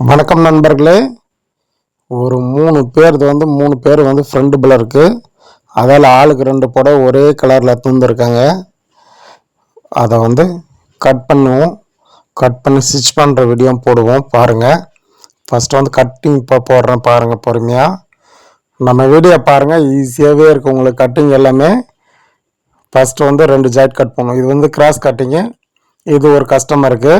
வணக்கம் நண்பர்களே. ஒரு 3 பேர் ஃப்ரெண்டு போல இருக்கு. அதால் ஆளுக்கு 2 புடவை ஒரே கலரில் தந்துருக்காங்க. அதை கட் பண்ணுவோம். கட் பண்ணி ஸ்டிச் பண்ணுற வீடியோ போடுவோம் பாருங்கள். ஃபஸ்ட்டு கட்டிங் இப்போ போடுறேன் பாருங்கள் பொறுமையாக. நம்ம வீடியோ பாருங்கள், ஈஸியாகவே இருக்குது உங்களுக்கு கட்டிங் எல்லாமே. ஃபஸ்ட்டு 2 ஜாயிண்ட் கட் பண்ணுவோம். இது கிராஸ் கட்டிங்கு. இது ஒரு கஸ்டமருக்கு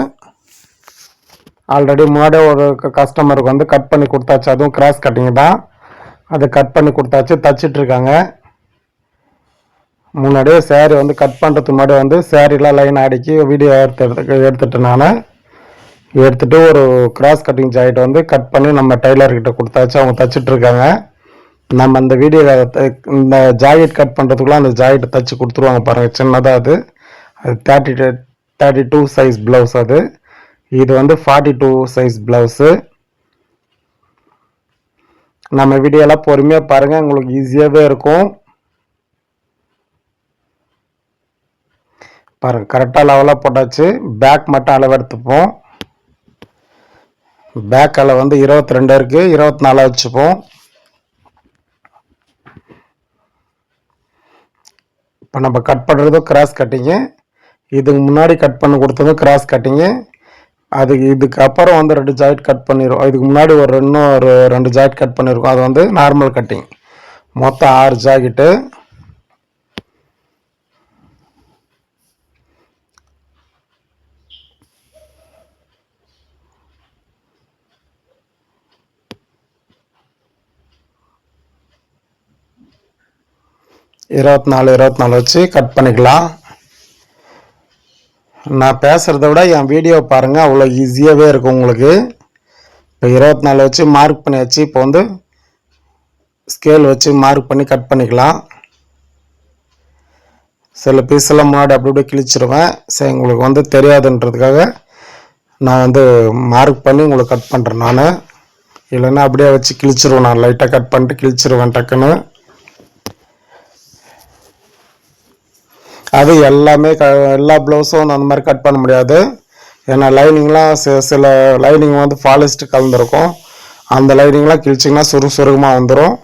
ஆல்ரெடி முன்னாடியே ஒரு கஸ்டமருக்கு கட் பண்ணி கொடுத்தாச்சு. அதுவும் கிராஸ் கட்டிங் தான். அது கட் பண்ணி கொடுத்தாச்சு, தச்சிட்ருக்காங்க. முன்னாடியே சேரீ கட் பண்ணுறதுக்கு முன்னாடி சேரீலாம் லைன் அடிக்கி வீடியோ எடுத்துட்டு நான் எடுத்துகிட்டு ஒரு கிராஸ் கட்டிங் ஜாயிண்ட் கட் பண்ணி நம்ம டெய்லர்கிட்ட கொடுத்தாச்சு. அவங்க தச்சிட்ருக்காங்க. நம்ம அந்த வீடியோ இந்த ஜாக்கெட் கட் பண்ணுறதுக்குலாம் அந்த ஜாக்கெட் தச்சு கொடுத்துருவாங்க பாருங்கள். சின்னதாக அது 32 சைஸ் ப்ளவுஸ். இது 42 சைஸ் ப்ளவுஸு. நம்ம வீடியோலாம் பொறுமையாக பாருங்கள், உங்களுக்கு ஈஸியாகவே இருக்கும். பாருங்கள், கரெக்டாக லெவலாக போட்டாச்சு. பேக் மட்டும் அளவு எடுத்துப்போம். பேக் அளவு 22 இருக்குது, 24 வச்சுப்போம். இப்போ நம்ம கட் பண்ணுறதும் கிராஸ் கட்டிங்கு. இதுக்கு முன்னாடி கட் பண்ணி கொடுத்ததும் கிராஸ் கட்டிங்கு. இதுக்கப்புறம் 2 ஜாயிண்ட் கட் பண்ணிடுவோம். இதுக்கு முன்னாடி இன்னும் ஒரு 2 ஜாயிண்ட் கட் பண்ணியிருக்கோம். அது நார்மல் கட்டிங். மொத்தம் 6 ஜாக்கெட்டு. இருபத்தி நாலு வச்சு கட் பண்ணிக்கலாம். நான் பேசுகிறத விட என் வீடியோ பாருங்கள், அவ்வளோ ஈஸியாகவே இருக்கும் உங்களுக்கு. இப்போ 24 வச்சு மார்க் பண்ணியாச்சு. இப்போ ஸ்கேல் வச்சு மார்க் பண்ணி கட் பண்ணிக்கலாம். சில பீஸெல்லாம் முன்னாடி அப்படி கிழிச்சிருவேன். சரி, உங்களுக்கு தெரியாதுன்றதுக்காக நான் மார்க் பண்ணி உங்களுக்கு கட் பண்ணுறேன். நான் இல்லைன்னா அப்படியே வச்சு கிழிச்சிருவேன். நான் லைட்டாக கட் பண்ணிட்டு கிழிச்சிருவேன் டக்குன்னு. அது எல்லாமே எல்லா ப்ளவுஸும் அந்த மாதிரி கட் பண்ண முடியாது. ஏன்னா லைனிங்லாம் சில லைனிங் பாலிஸ்ட் கலந்துருக்கும். அந்த லைனிங்லாம் கிழிச்சிங்கன்னா சுருகமாக வந்துடும்.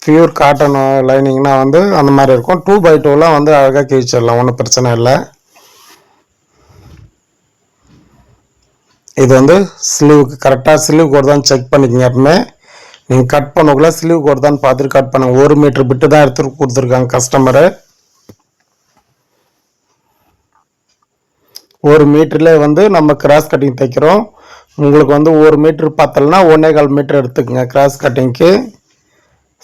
பியூர் காட்டன் லைனிங்னா அந்த மாதிரி இருக்கும். 2x2லாம் அழகாக கிழிச்சிடலாம், ஒன்றும் பிரச்சனை இல்லை. இது ஸ்லீவுக்கு கரெக்டாக ஸ்லீவ் கோடு தான் செக் பண்ணிக்கோங்க. எப்பவுமே நீங்கள் கட் பண்ணக்குள்ள ஸ்லீவ் கோடு தான் பார்த்துட்டு கட் பண்ணுங்க. 1 மீட்டர் பிட்டு தான் எடுத்துகிட்டு கொடுத்துருக்காங்க கஸ்டமரு. 1 மீட்டர்லேயே நம்ம கிராஸ் கட்டிங் தைக்கிறோம். உங்களுக்கு 1 மீட்டர் பத்தலைன்னா 1.25 மீட்டர் எடுத்துக்கோங்க கிராஸ் கட்டிங்க்கு.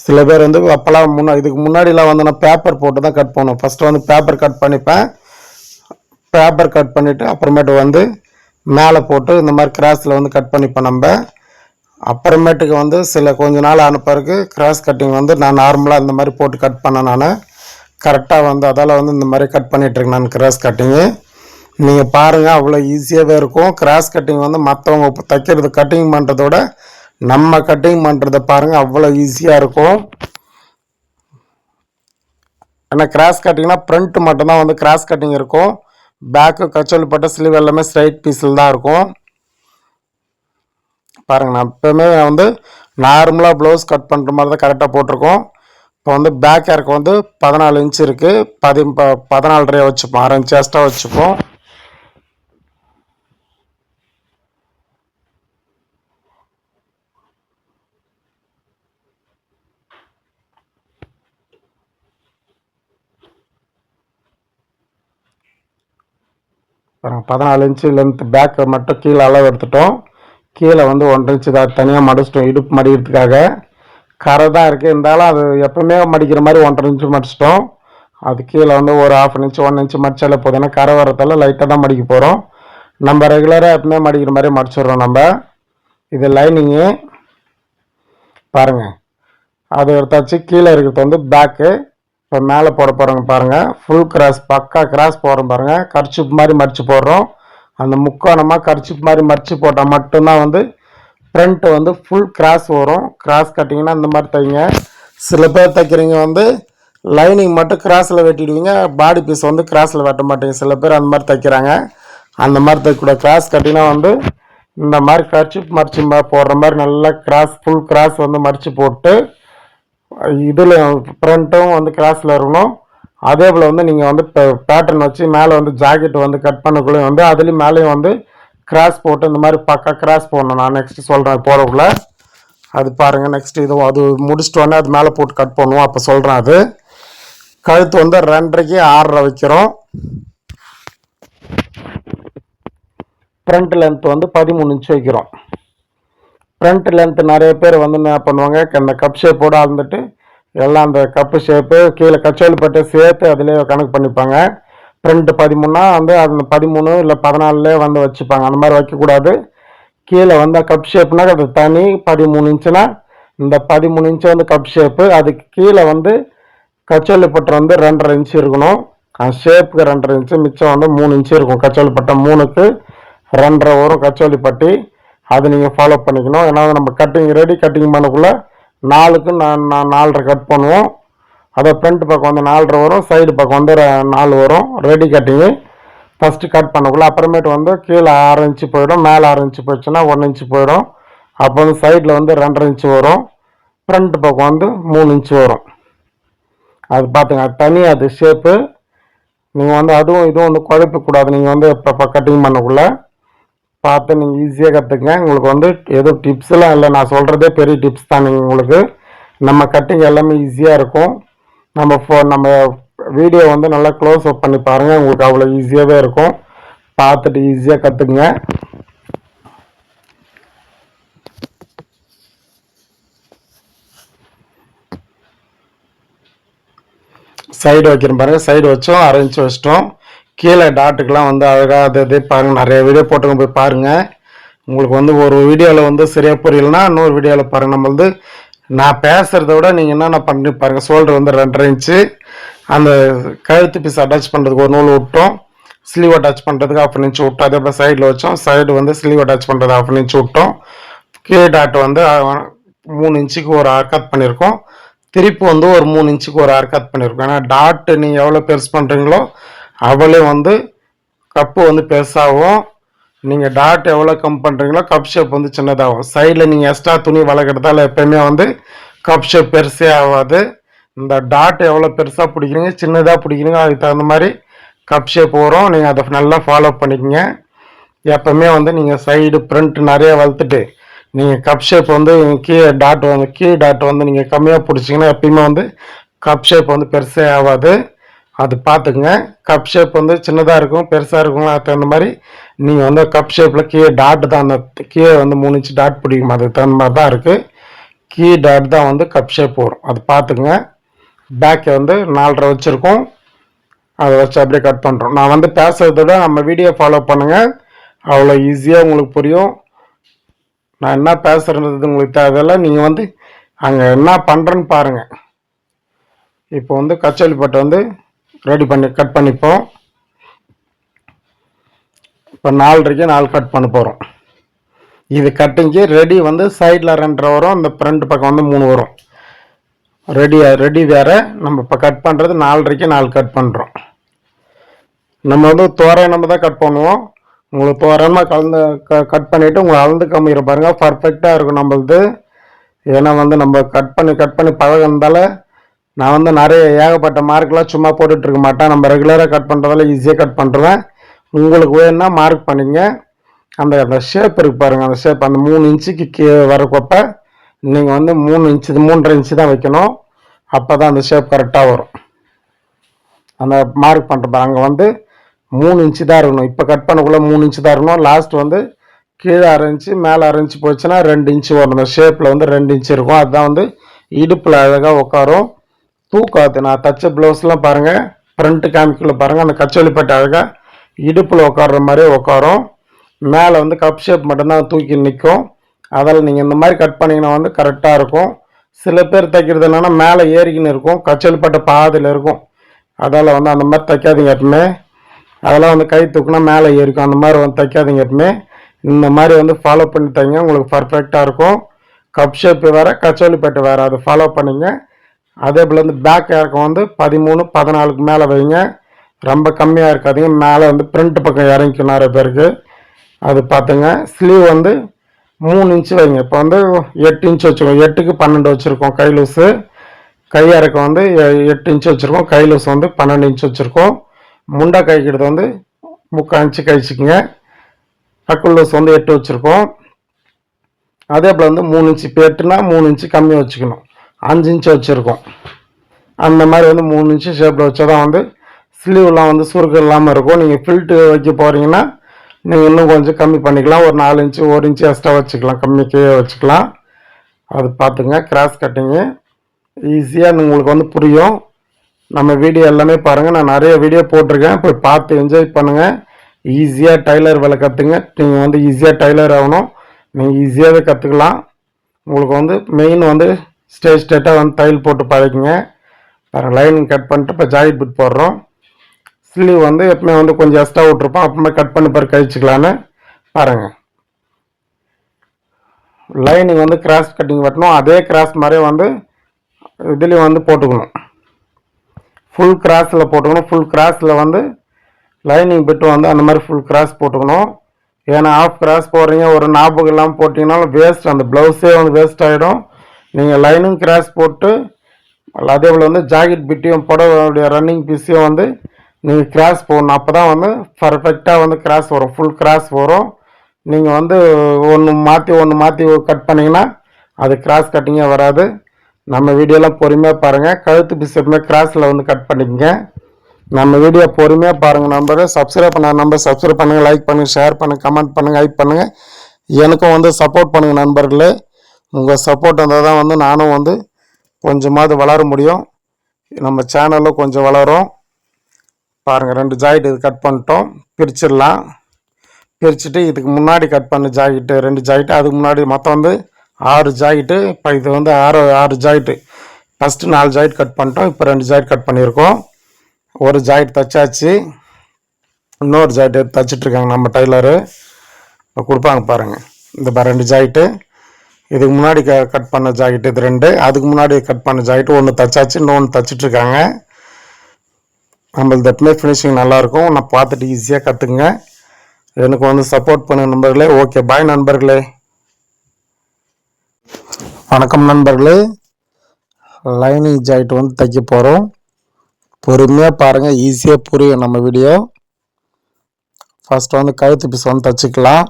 சில பேர் அப்போல்லாம் இதுக்கு முன்னாடிலாம் நான் பேப்பர் போட்டு தான் கட் பண்ணுவோம். ஃபஸ்ட்டு பேப்பர் கட் பண்ணிப்பேன். பேப்பர் கட் பண்ணிவிட்டு அப்புறமேட்டு மேலே போட்டு இந்த மாதிரி கிராஸில் கட் பண்ணிப்பேன் நம்ம. அப்புறமேட்டுக்கு சில கொஞ்ச நாள் அனுப்புறதுக்கு கிராஸ் கட்டிங் நான் நார்மலாக இந்த மாதிரி போட்டு கட் பண்ணேன். நான் கரெக்டாக அதால் இந்த மாதிரி கட் பண்ணிகிட்ருக்கேன் நான் கிராஸ் கட்டிங்கு. நீங்கள் பாருங்கள், அவ்வளோ ஈஸியாகவே இருக்கும். கிராஸ் கட்டிங் மற்றவங்க தைக்கிறது கட்டிங் பண்ணுறதோட நம்ம கட்டிங் பண்ணுறத பாருங்கள், அவ்வளோ ஈஸியாக இருக்கும். ஏன்னா கிராஸ் கட்டிங்னா ஃப்ரண்ட் மட்டும்தான் கிராஸ் கட்டிங் இருக்கும். பேக்கு கச்சோலி பட்ட ஸ்லீவ் எல்லாமே ஸ்ட்ரைட் பீஸில் தான் இருக்கும். பாருங்கள், நான் எப்போவுமே நார்மலாக ப்ளவுஸ் கட் பண்ணுற மாதிரி தான் கரெக்டாக போட்டிருக்கோம். இப்போ பேக் ஏருக்கு 14 இன்ச் இருக்குது. 14.5 வச்சுப்போம். 6 இன்ச் எக்ஸ்ட்ரா வச்சுப்போம். பாருங்கள், 14 இன்ச்சு லென்த் பேக்கு மட்டும் கீழே அளவு எடுத்துட்டோம். கீழே 1.5 இன்ச்சு தான் தனியாக மடிச்சிட்டோம் இடுப்பு மடிக்கிறதுக்காக. கரை தான் இருக்குது, இருந்தாலும் அது எப்பவுமே மடிக்கிற மாதிரி 1.5 இன்ச்சு மடிச்சிட்டோம். அது கீழே ஒரு 1/2 இன்ச்சு 1 இன்ச்சு மடிச்சாலே போதும். ஏன்னா கரை வரத்தால் லைட்டாக தான் மடிக்க போகிறோம். நம்ம ரெகுலராக எப்பவுமே மடிக்கிற மாதிரி மடிச்சிடுறோம் நம்ம. இது லைனிங்கு பாருங்கள், அது எடுத்தாச்சு. கீழே இருக்கிறது பேக்கு. இப்போ மேலே போட போகிறோங்க பாருங்கள். ஃபுல் கிராஸ், பக்கா கிராஸ் போடுறோம் பாருங்கள். கர்ச்சிப் மாதிரி மடித்து போடுறோம். அந்த முக்கோணமாக கர்ச்சிப் மாதிரி மடித்து போட்டால் மட்டும்தான் ஃப்ரண்ட்டு ஃபுல் கிராஸ் வரும். கிராஸ் கட்டிங்கன்னா இந்த மாதிரி தைங்க. சில பேர் தைக்கிறீங்க லைனிங் மட்டும் கிராஸில் வெட்டிடுவீங்க, பாடி பீஸ் கிராஸில் வெட்ட மாட்டீங்க. சில பேர் அந்த மாதிரி தைக்கிறாங்க. அந்த மாதிரி தைக்கூட கிராஸ் கட்டினா இந்த மாதிரி கர்ச்சிப் மடிச்சு போடுற மாதிரி நல்லா ஃபுல் கிராஸ் வந்து மடித்து போட்டு இதில் ஃப்ரண்ட்டும் வந்து கிராஸில் இருக்கணும். அதே போல் வந்து நீங்கள் வந்து பேட்டர்ன் வச்சு மேலே வந்து ஜாக்கெட் வந்து கட் பண்ணக்குள்ளே வந்து அதுலேயும் மேலேயும் வந்து கிராஸ் போட்டு இந்த மாதிரி பக்கா கிராஸ் போடணும். நான் நெக்ஸ்ட்டு சொல்கிறேன் போகிறக்குள்ள அது பாருங்கள். நெக்ஸ்ட் இது அது முடிச்சிட்டோன்னே அது மேலே போட்டு கட் பண்ணுவோம். அப்போ சொல்கிறேன். அது கழுத்து வந்து 2.5க்கு 6.5 வைக்கிறோம். ஃப்ரண்ட் லென்த் வந்து 13 இன்ச் வைக்கிறோம். ஃப்ரண்ட் லென்த் நிறைய பேர் வந்து என்ன பண்ணுவாங்க, இந்த கப் ஷேப்போடு அளந்துட்டு எல்லாம் அந்த கப்பு ஷேப்பு கீழே கச்சோலி பட்டு சேர்த்து அதிலே கணக்கு பண்ணிப்பாங்க. ஃப்ரண்ட் 13னா வந்து அந்த 13 இல்லை 14 வந்து வச்சுப்பாங்க. அந்த மாதிரி வைக்கக்கூடாது. கீழே வந்து கப் ஷேப்னா அது தனி 13 இன்ச்சுனா இந்த 13 இன்ச்சு வந்து கப் ஷேப்பு. அதுக்கு கீழே வந்து கச்சோலி பட்டு வந்து 2.5 இன்ச்சு இருக்கணும். ஷேப்புக்கு 2.5 இன்ச்சு, மிச்சம் வந்து 3 இன்ச்சு இருக்கும். கச்சோலி பட்டை 3க்கு 2.5 வரும் கச்சோலி பட்டி. அது நீங்கள் ஃபாலோ பண்ணிக்கணும். ஏன்னா நம்ம ரெடி கட்டிங் பண்ணக்குள்ளே 4க்கு 4.5 கட் பண்ணுவோம். அதை ஃப்ரண்ட் பக்கம் வந்து 4.5 வரும், சைடு பக்கம் வந்து 4 வரும். ரெடி கட்டிங்கு ஃபஸ்ட்டு கட் பண்ணக்குள்ள அப்புறமேட்டு வந்து கீழே 6 இன்ச்சு போயிடும், மேலே 6 இன்ச்சு போயிடுச்சுன்னா 1 இன்ச்சு போயிடும். அப்போ வந்து சைடில் வந்து 2.5 இன்ச்சு வரும், ஃப்ரண்ட் பக்கம் வந்து 3 இன்ச்சு வரும். அது பார்த்துங்க, அது தனி அது ஷேப்பு. நீங்கள் வந்து அதுவும் இதுவும் வந்து குழப்பக்கூடாது. நீங்கள் வந்து இப்போ கட்டிங் பண்ணக்குள்ளே பார்த்து நீங்கள் ஈஸியாக கற்றுக்குங்க. உங்களுக்கு வந்து எதுவும் டிப்ஸ்லாம் இல்லை, நான் சொல்கிறதே பெரிய டிப்ஸ் தான். நீங்கள் உங்களுக்கு நம்ம கட்டிங் எல்லாமே ஈஸியாக இருக்கும். நம்ம வீடியோ வந்து நல்லா க்ளோஸ் அப் பண்ணி பாருங்கள். உங்களுக்கு அவ்வளோ ஈஸியாகவே இருக்கும். பார்த்துட்டு ஈஸியாக கற்றுக்குங்க. சைடு வைக்கிறோம் பாருங்கள். சைடு வச்சோம், 1/2 இன்ச்சு வச்சிட்டோம். கீழே டாட்டுக்கெலாம் வந்து அழகாக அது பாருங்கள். நிறைய வீடியோ போட்டுங்க, போய் பாருங்கள். உங்களுக்கு வந்து ஒரு வீடியோவில் வந்து சரியாக புரியலன்னா இன்னொரு வீடியோவில் பாருங்கள். நம்ம வந்து நான் பேசுகிறத விட நீங்கள் என்னென்ன பண்ணி பாருங்கள். ஷோல்டர் வந்து 2.5 இன்ச்சு, அந்த கழுத்து பீஸ் அட்டாச் பண்ணுறதுக்கு ஒரு நூல் விட்டோம், ஸ்லீவ் அட்டாச் பண்ணுறதுக்கு 1/2 இன்ச்சு விட்டோம். அதே போல் சைடில் வச்சோம், சைடு வந்து ஸ்லீவ் அட்டாச் பண்ணுறது 1/2 இன்ச்சு விட்டோம். கீழே டாட் வந்து 3 இன்ச்சுக்கு ஒரு கட் பண்ணியிருக்கோம். திருப்பி வந்து ஒரு 3 இன்ச்சுக்கு ஒரு கட் பண்ணியிருக்கோம். ஏன்னா டாட்டு நீங்கள் எவ்வளோ பெருசு பண்ணுறீங்களோ அவ்வளோ வந்து கப்பு வந்து பெருசாகும். நீங்கள் டாட் எவ்வளோ கம் பண்ணுறீங்களோ கப் ஷேப் வந்து சின்னதாகும். சைடில் நீங்கள் எக்ஸ்ட்ரா துணி வளர்க்குறதால எப்போயுமே வந்து கப் ஷேப் பெருசே ஆகாது. இந்த டாட் எவ்வளோ பெருசாக பிடிக்கிறீங்க சின்னதாக பிடிக்கிறீங்க அதுக்கு தகுந்த மாதிரி கப் ஷேப் வரும். நீங்கள் அதை நல்லா ஃபாலோ பண்ணிக்கோங்க. எப்போவுமே வந்து நீங்கள் சைடு ஃப்ரண்ட் நிறைய வளர்த்துட்டு நீங்கள் கப் ஷேப் வந்து கீழே டாட் வந்து நீங்கள் கம்மியாக பிடிச்சிங்கன்னா எப்பயுமே வந்து கப் ஷேப் வந்து பெருசே ஆகாது. அது பார்த்துக்குங்க. கப் ஷேப் வந்து சின்னதாக இருக்கும் பெருசாக இருக்கும், அதுக்கு தகுந்த மாதிரி நீங்கள் வந்து கப் ஷேப்பில் கீழே டாட் தான், அந்த கீழே வந்து 3 இன்ச்சு டாட் பிடிக்கும், அதுக்கு தகுந்த மாதிரி தான் இருக்குது. கீ டாட் தான் வந்து கப் ஷேப் வரும். அது பார்த்துக்குங்க. பேக்கை வந்து 4.5 வச்சுருக்கோம், அதை வச்சு அப்படியே கட் பண்ணுறோம். நான் வந்து பேசுகிறத விட நம்ம வீடியோ ஃபாலோ பண்ணுங்கள், அவ்வளோ ஈஸியாக உங்களுக்கு புரியும். நான் என்ன பேசுகிறது உங்களுக்கு தேவையில்லை, நீங்கள் வந்து அங்கே என்ன பண்ணுறேன்னு பாருங்கள். இப்போ வந்து கச்சோலி பட்டை வந்து ரெடி பண்ணி கட் பண்ணிப்போம். இப்போ 4.5க்கு 4 கட் பண்ண போகிறோம். இது கட்டிங்கு ரெடி வந்து சைடில் 2.5 வரும், இந்த ஃப்ரண்ட் பக்கம் வந்து 3 வரும். ரெடி வேறு. நம்ம இப்போ கட் பண்ணுறது 4.5க்கு 4 கட் பண்ணுறோம். நம்ம வந்து தோராயமாக தான் கட் பண்ணுவோம். உங்களுக்கு தோராயமாக கட் பண்ணிவிட்டு உங்களை அளந்து கம்மிக்கிற பாருங்கள், பர்ஃபெக்டாக இருக்கும் நம்மளது. ஏன்னா வந்து நம்ம கட் பண்ணி பழகினதால நான் வந்து நிறைய ஏகப்பட்ட மார்க்லாம் சும்மா போட்டுட்ருக்க மாட்டேன். நம்ம ரெகுலராக கட் பண்ணுறதால ஈஸியாக கட் பண்ணுறேன். உங்களுக்கு வேணுன்னா மார்க் பண்ணிங்க. அந்த ஷேப் இருக்கு பாருங்கள், அந்த ஷேப் அந்த 3 இன்ச்சுக்கு வரப்போ நீங்கள் வந்து 3.5 இன்ச்சு தான் வைக்கணும். அப்போ தான் அந்த ஷேப் கரெக்டாக வரும். அந்த மார்க் பண்ணுறப்ப அங்கே வந்து 3 இன்ச்சு தான் இருக்கணும். இப்போ கட் பண்ணக்குள்ளே 3 இன்ச்சு தான் இருக்கணும். லாஸ்ட் வந்து கீழே 1/2 இன்ச்சு மேலே 1/2 இன்ச்சு போச்சுன்னா 2 இன்ச்சு வரும். அந்த ஷேப்பில் வந்து 2 இன்ச்சு இருக்கும். அதுதான் வந்து இடுப்பில் அழகாக உட்காரும். தூக்காது. நான் தச்ச ப்ளவுஸ்லாம் பாருங்கள், ஃப்ரண்ட்டு காமிக்குள்ள பாருங்கள், அந்த கச்சோலி பட்டை அழகாக இடுப்பில் உட்கார்ற மாதிரியே உட்காரும். மேலே வந்து கப் ஷேப் மட்டும்தான் தூக்கி நிற்கும். அதில் நீங்கள் இந்த மாதிரி கட் பண்ணிங்கன்னா வந்து கரெக்டாக இருக்கும். சில பேர் தைக்கிறது என்னென்னா மேலே ஏறிக்கின்னு இருக்கும், கச்சோலி பட்டை பாதியில் இருக்கும். அதால் வந்து அந்த மாதிரி தைக்காதீங்க எப்பவுமே. அதெல்லாம் வந்து கை தூக்குனா மேலே ஏறிக்கும், அந்த மாதிரி வந்து தைக்காதீங்க எப்பவுமே. இந்த மாதிரி வந்து ஃபாலோ பண்ணி தைங்க, உங்களுக்கு பர்ஃபெக்டாக இருக்கும். கப் ஷேப்பு வேறு கச்சோலி பட்டை வேறு, அதை ஃபாலோ பண்ணிங்க. அதே போல் வந்து பேக் இறக்கம் வந்து 13, 14க்கு மேலே வைங்க, ரொம்ப கம்மியாக இருக்காதீங்க. மேலே வந்து ஃப்ரண்ட் பக்கம் இறங்கிக்கும் நிறைய பேருக்கு. அது பார்த்துங்க. ஸ்லீவ் வந்து 3 இன்ச்சு வைங்க. இப்போ வந்து 8 இன்ச்சு வச்சுருக்கோம். 8க்கு 12 வச்சுருக்கோம் கை லூஸு. கை இறக்கம் வந்து 8 இன்ச்சு வச்சுருக்கோம். கை லூஸ் வந்து 12 இன்ச்சு வச்சுருக்கோம். முண்டை கைக்கிறது வந்து 3/4 இன்ச்சு கழிச்சிக்கங்க. அக்குள் லூஸ் வந்து 8 வச்சுருக்கோம். அதே போல் வந்து 3 இன்ச்சு, இப்போ 8னா 3 இன்ச்சு கம்மியாக வச்சுக்கணும். 5 இன்ச்சு வச்சுருக்கோம். அந்த மாதிரி வந்து 3 இன்ச்சு ஷேப்பில் வச்சா தான் வந்து ஸ்லீவ்லாம் வந்து சுருக்கம் இல்லாமல் இருக்கும். நீங்கள் ஃபில்ட்டு வைக்க போகிறீங்கன்னா நீங்கள் இன்னும் கொஞ்சம் கம்மி பண்ணிக்கலாம். ஒரு 4 இன்ச்சு 1 இன்ச்சு எக்ஸ்ட்ரா வச்சுக்கலாம், கம்மிக்கே வச்சுக்கலாம். அது பார்த்துங்க. கிராஸ் கட்டிங்கு ஈஸியாக உங்களுக்கு வந்து புரியும். நம்ம வீடியோ எல்லாமே பாருங்கள். நான் நிறைய வீடியோ போட்டிருக்கேன், போய் பார்த்து என்ஜாய் பண்ணுங்கள். ஈஸியாக டைலர் வேலை கற்றுங்க. நீங்கள் வந்து ஈஸியாக டைலர் ஆகணும். நீங்கள் ஈஸியாகவே கற்றுக்கலாம். உங்களுக்கு வந்து மெயின் வந்து ஸ்ட்ரெயிட்டாக வந்து தையல் போட்டு பழகிங்க. பாருங்கள், லைனிங் கட் பண்ணிட்டு இப்போ ஜாயிட் பிட் போடுறோம். ஸ்லீவ் வந்து எப்பவுமே வந்து கொஞ்சம் எக்ஸ்ட்ரா விட்ருப்போம், அப்புறமே கட் பண்ணி பாரு கழிச்சிக்கலான்னு பாருங்கள். லைனிங் வந்து கிராஸ் கட்டிங் வெட்டணும். அதே கிராஸ் மாதிரியே வந்து இதுலேயும் வந்து போட்டுக்கணும். ஃபுல் கிராஸில் போட்டுக்கணும். ஃபுல் கிராஸில் வந்து லைனிங் பிட்டு வந்து அந்த மாதிரி ஃபுல் கிராஸ் போட்டுக்கணும். ஏன்னா ஆஃப் கிராஸ் போடுறீங்க, ஒரு ஞாபகம் இல்லாமல் போட்டிங்கனாலும் வேஸ்ட், அந்த ப்ளவுஸே வந்து வேஸ்ட் ஆகிடும். நீங்கள் லைனிங் கிராஸ் போட்டு அதே போல் வந்து ஜாக்கெட் பிட்டையும் புடவைடைய ரன்னிங் பீஸையும் வந்து நீங்கள் கிராஸ் போடணும். அப்போ தான் வந்து பர்ஃபெக்டாக வந்து கிராஸ் வரும், ஃபுல் கிராஸ் வரும். நீங்கள் வந்து ஒன்று மாற்றி கட் பண்ணிங்கன்னா அது கிராஸ் கட்டிங்கே வராது. நம்ம வீடியோலாம் பொறுமையாக பாருங்கள். கழுத்து பீஸ் எப்பவுமே கிராஸில் வந்து கட் பண்ணிக்கங்க. நம்ம வீடியோ பொறுமையாக பாருங்கள். நம்பரை சப்ஸ்கிரைப் பண்ண நம்பர் சப்ஸ்கிரைப் பண்ணுங்கள், லைக் பண்ணுங்கள், ஷேர் பண்ணுங்கள், கமெண்ட் பண்ணுங்கள், ஹைப் பண்ணுங்கள். எனக்கும் வந்து சப்போர்ட் பண்ணுங்கள் நண்பர்களே. உங்கள் சப்போர்ட் இருந்தால் தான் வந்து நானும் வந்து கொஞ்சமாவது வளர முடியும். நம்ம சேனலில் கொஞ்சம் வளரும். பாருங்கள், 2 ஜாக்கெட் இது கட் பண்ணிட்டோம். பிரிச்சிடலாம். பிரிச்சுட்டு இதுக்கு முன்னாடி கட் பண்ண ஜாக்கெட்டு 2 ஜாக்கெட்டு, அதுக்கு முன்னாடி மொத்தம் வந்து 6 ஜாக்கெட்டு. இப்போ இது வந்து 6 ஜாக்கெட்டு. ஃபஸ்ட்டு 4 ஜாக்கெட் கட் பண்ணிட்டோம். இப்போ 2 ஜாக்கெட் கட் பண்ணியிருக்கோம். ஒரு ஜாக்கெட் தைச்சாச்சு. இன்னொரு ஜாக்கெட் தைச்சிட்ருக்காங்க நம்ம டைலரு. இப்போ கொடுப்பாங்க பாருங்கள். இந்த 2 ஜாக்கெட்டு. இதுக்கு முன்னாடி கட் பண்ண ஜாக்கெட்டு இது 2. அதுக்கு முன்னாடி கட் பண்ண ஜாக்கெட்டு 1 தைச்சாச்சு, இன்னொன்று தைச்சிட்ருக்காங்க. நம்மளது எப்பவுமே ஃபினிஷிங் நல்லாயிருக்கும். நான் பார்த்துட்டு ஈஸியாக கற்றுக்குங்க. எனக்கு வந்து சப்போர்ட் பண்ண நண்பர்களே. ஓகே, பாய் நண்பர்களே. வணக்கம் நண்பர்களே. லைனிங் ஜாக்கெட் வந்து தைக்க போகிறோம். பொறுமையாக பாருங்கள், ஈஸியாக புரியும் நம்ம வீடியோ. ஃபஸ்ட்டு வந்து கழுத்து பீஸ் வந்து தைச்சிக்கலாம்.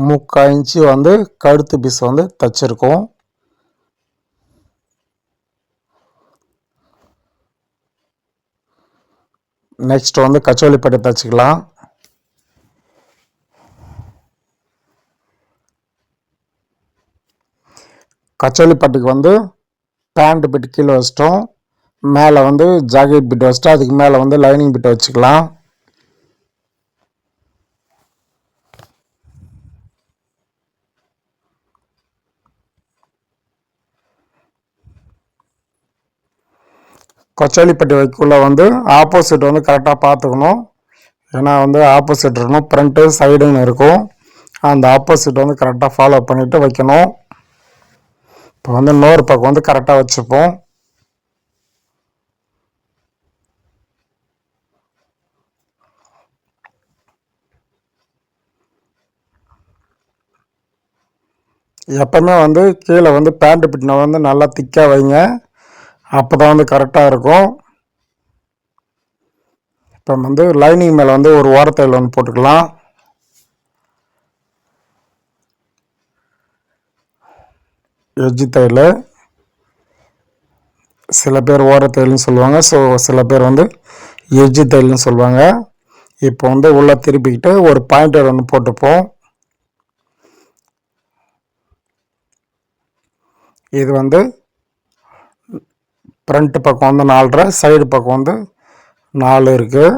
3/4 இன்ச்சு வந்து கழுத்து பீஸ் வந்து தைச்சிருக்கோம். நெக்ஸ்ட் வந்து கச்சோலி பட்டி தைச்சிக்கலாம். கச்சோலி பட்டிக்கு வந்து பேண்ட் பிட் கீழே வச்சிட்டோம். மேலே வந்து ஜாக்கெட் பிட் வச்சிட்டோம். அதுக்கு மேலே வந்து லைனிங் பிட் வச்சுக்கலாம். கொச்சாலிப்பட்டி வைக்குள்ள வந்து ஆப்போசிட் வந்து கரெக்டாக பார்த்துக்கணும். ஏன்னா வந்து ஆப்போசிட் இருக்கணும், ஃப்ரண்ட்டு சைடுன்னு இருக்கும். அந்த ஆப்போசிட் வந்து கரெக்டாக ஃபாலோ பண்ணிவிட்டு வைக்கணும். இப்போ வந்து இன்னொரு பக்கம் வந்து கரெக்டாக வச்சுப்போம். எப்பவுமே வந்து கீழே வந்து பேண்ட் பிட்டினை வந்து நல்லா திக்காக வைங்க. அப்போ தான் வந்து கரெக்டாக இருக்கும். இப்போ வந்து லைனிங் மேலே வந்து ஒரு ஓரத்தையில் ஒன்று போட்டுக்கலாம். எஜ்ஜி தையல், சில பேர் ஓரத்தையல்னு சொல்லுவாங்க. ஸோ சில பேர் வந்து எஜ்ஜி தையல்னு சொல்லுவாங்க. இப்போ வந்து உள்ளே திருப்பிக்கிட்டு ஒரு பாயிண்டர் ஒன்று போட்டுப்போம். இது வந்து ஃப்ரண்ட் பக்கம் வந்து 4.5, சைடு பக்கம் வந்து 4 இருக்குது.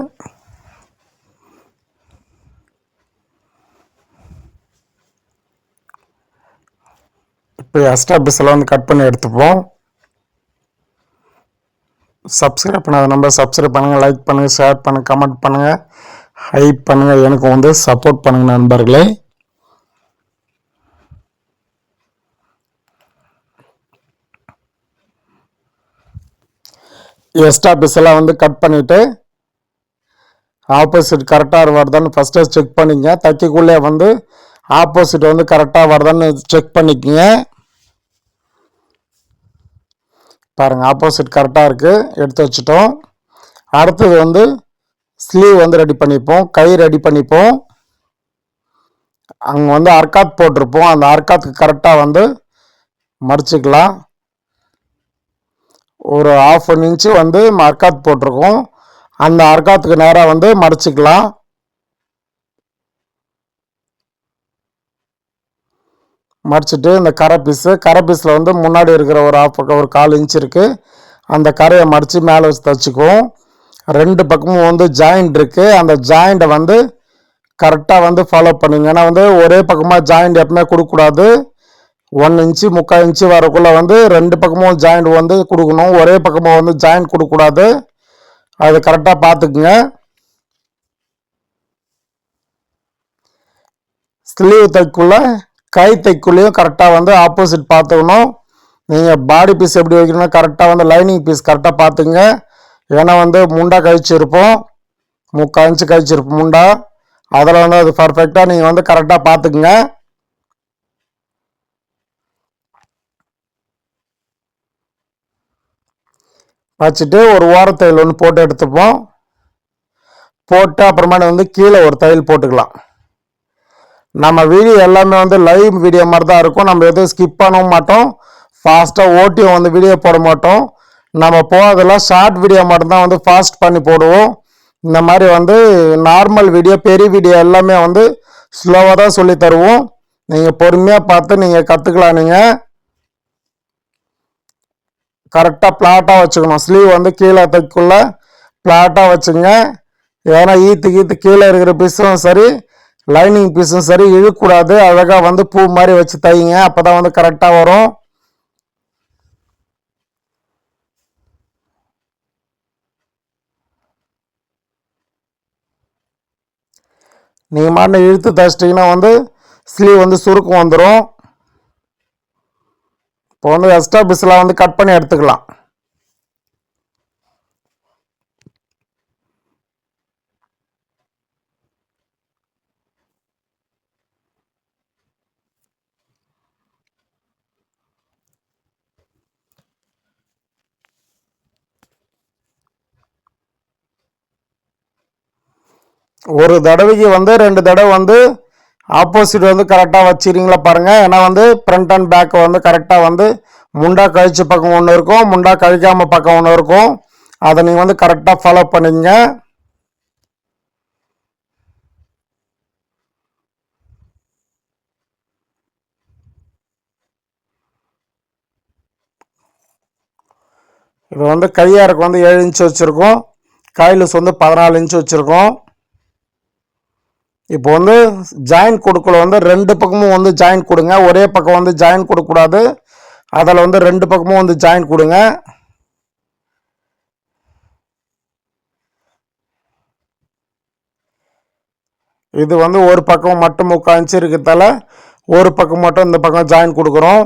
இப்போ எக்ஸ்ட்ரா பீஸில் வந்து கட் பண்ணி எடுத்துப்போம். சப்ஸ்கிரைப் பண்ணாத நம்பர் சப்ஸ்கிரைப் பண்ணுங்கள், லைக் பண்ணுங்கள், ஷேர் பண்ணுங்கள், கமெண்ட் பண்ணுங்கள், ஹைப் பண்ணுங்கள். எனக்கு வந்து சப்போர்ட் பண்ணுங்கள் நண்பர்களே. எக்ஸ்ட்ரா பீஸெல்லாம் வந்து கட் பண்ணிவிட்டு ஆப்போசிட் கரெக்டாக வருதான்னு ஃபஸ்ட்டு செக் பண்ணிங்க. தைக்கக்குள்ளே வந்து ஆப்போசிட் வந்து கரெக்டாக வருதான்னு செக் பண்ணிக்கங்க. பாருங்கள், ஆப்போசிட் கரெக்டாக இருக்குது, எடுத்து வச்சுட்டோம். அடுத்தது வந்து ஸ்லீவ் வந்து ரெடி பண்ணிப்போம், கை ரெடி பண்ணிப்போம். அங்கே வந்து அர்க்காத் போட்டிருப்போம், அந்த அர்க்காத்துக்கு கரெக்டாக வந்து மடிச்சுக்கலாம். ஒரு 1/2 இன்ச்சு வந்து அர்க்காத் போட்டிருக்கோம், அந்த அர்க்காத்துக்கு நேராக வந்து மடிச்சுக்கலாம். மடிச்சுட்டு இந்த கரை பீஸில் வந்து முன்னாடி இருக்கிற ஒரு ஒரு 1/4 இன்ச்சு இருக்குது, அந்த கரையை மடித்து மேலே வச்சு தைச்சிக்குவோம். 2 பக்கமும் வந்து ஜாயிண்ட் இருக்குது, அந்த ஜாயிண்ட்டை வந்து கரெக்டாக வந்து ஃபாலோ பண்ணுங்க. ஏன்னா வந்து ஒரே பக்கமாக ஜாயிண்ட் எப்பவுமே கொடுக்கக்கூடாது. 1 இன்ச்சு 3/4 இன்ச்சு வரக்குள்ளே வந்து 2 பக்கமும் ஜாயிண்ட் வந்து கொடுக்கணும், ஒரே பக்கமாக வந்து ஜாயிண்ட் கொடுக்கக்கூடாது. அது கரெக்டாக பார்த்துக்குங்க. ஸ்லீவ் தைக்குள்ள கை தைக்குள்ளேயும் கரெக்டாக வந்து ஆப்போசிட் பார்த்துக்கணும். நீங்கள் பாடி பீஸ் எப்படி வைக்கணும்னா கரெக்டாக வந்து லைனிங் பீஸ் கரெக்டாக பார்த்துங்க. ஏன்னா வந்து முண்டா கழிச்சிருப்போம், 3/4 இன்ச்சு கழிச்சிருப்போம் முண்டா, அதில் வந்து அது பர்ஃபெக்டாக நீங்கள் வந்து கரெக்டாக பார்த்துக்குங்க. வச்சுட்டு ஒரு ஓரத்தையில் ஒன்று போட்டு எடுத்துப்போம். போட்டு அப்புறமேட்டு வந்து கீழே ஒரு தையல் போட்டுக்கலாம். நம்ம வீடியோ எல்லாமே வந்து லைவ் வீடியோ மாதிரி தான் இருக்கும், நம்ம எதுவும் ஸ்கிப் பண்ணவும் மாட்டோம், ஃபாஸ்ட்டாக ஓட்டியும் வந்து வீடியோ போட மாட்டோம். நம்ம போகிறதெல்லாம் ஷார்ட் வீடியோ மட்டும்தான் வந்து ஃபாஸ்ட் பண்ணி போடுவோம். இந்த மாதிரி வந்து நார்மல் வீடியோ பெரிய வீடியோ எல்லாமே வந்து ஸ்லோவாக தான் சொல்லி தருவோம். நீங்கள் பொறுமையாக பார்த்து நீங்கள் கற்றுக்கலாம். நீங்கள் கரெக்டாக பிளாட்டாக வச்சுக்கணும். ஸ்லீவ் வந்து கீழே தைக்குள்ள பிளாட்டாக வச்சுங்க. ஏன்னா ஈத்து கீழே இருக்கிற பீஸும் சரி லைனிங் பீஸும் சரி இழுக்கூடாது. அழகாக வந்து பூ மாதிரி வச்சு தைங்க, அப்போ தான் வந்து கரெக்டாக வரும். நீங்கள் மாட்டின இழுத்து தைச்சிட்டிங்கன்னா வந்து ஸ்லீவ் வந்து சுருக்கம் வந்துடும். இப்போ வந்து எக்ஸ்ட்ரா பீஸ்லாம் வந்து கட் பண்ணி எடுத்துக்கலாம். ஒரு தடவைக்கு வந்து 2 தடவை வந்து ஆப்போசிட் வந்து கரெக்டாக வச்சுக்கிறீங்களா பாருங்கள். ஏன்னா வந்து ஃப்ரண்ட் அண்ட் பேக் வந்து கரெக்டாக வந்து முண்டா கழிச்ச பக்கம் ஒன்று இருக்கும், முண்டா கழிக்காமல் பக்கம் ஒன்று இருக்கும். அதை நீங்கள் வந்து கரெக்டாக ஃபாலோ பண்ணிங்க. இது வந்து கையாருக்கு வந்து 7 இன்ச்சு வச்சுருக்கோம், கைலூஸ் வந்து 14 இன்ச்சு வச்சுருக்கோம். இப்போ வந்து ஜாயிண்ட் கொடுக்கல வந்து 2 பக்கமும் வந்து ஜாயிண்ட் கொடுங்க, ஒரே பக்கம் வந்து ஜாயிண்ட் கொடுக்கக்கூடாது. அதில் வந்து 2 பக்கமும் வந்து ஜாயிண்ட் கொடுங்க. இது வந்து ஒரு பக்கம் மட்டும் 3/4 இன்ச்சு இருக்கிறதால ஒரு பக்கம் மட்டும் இந்த பக்கம் ஜாயிண்ட் கொடுக்குறோம்.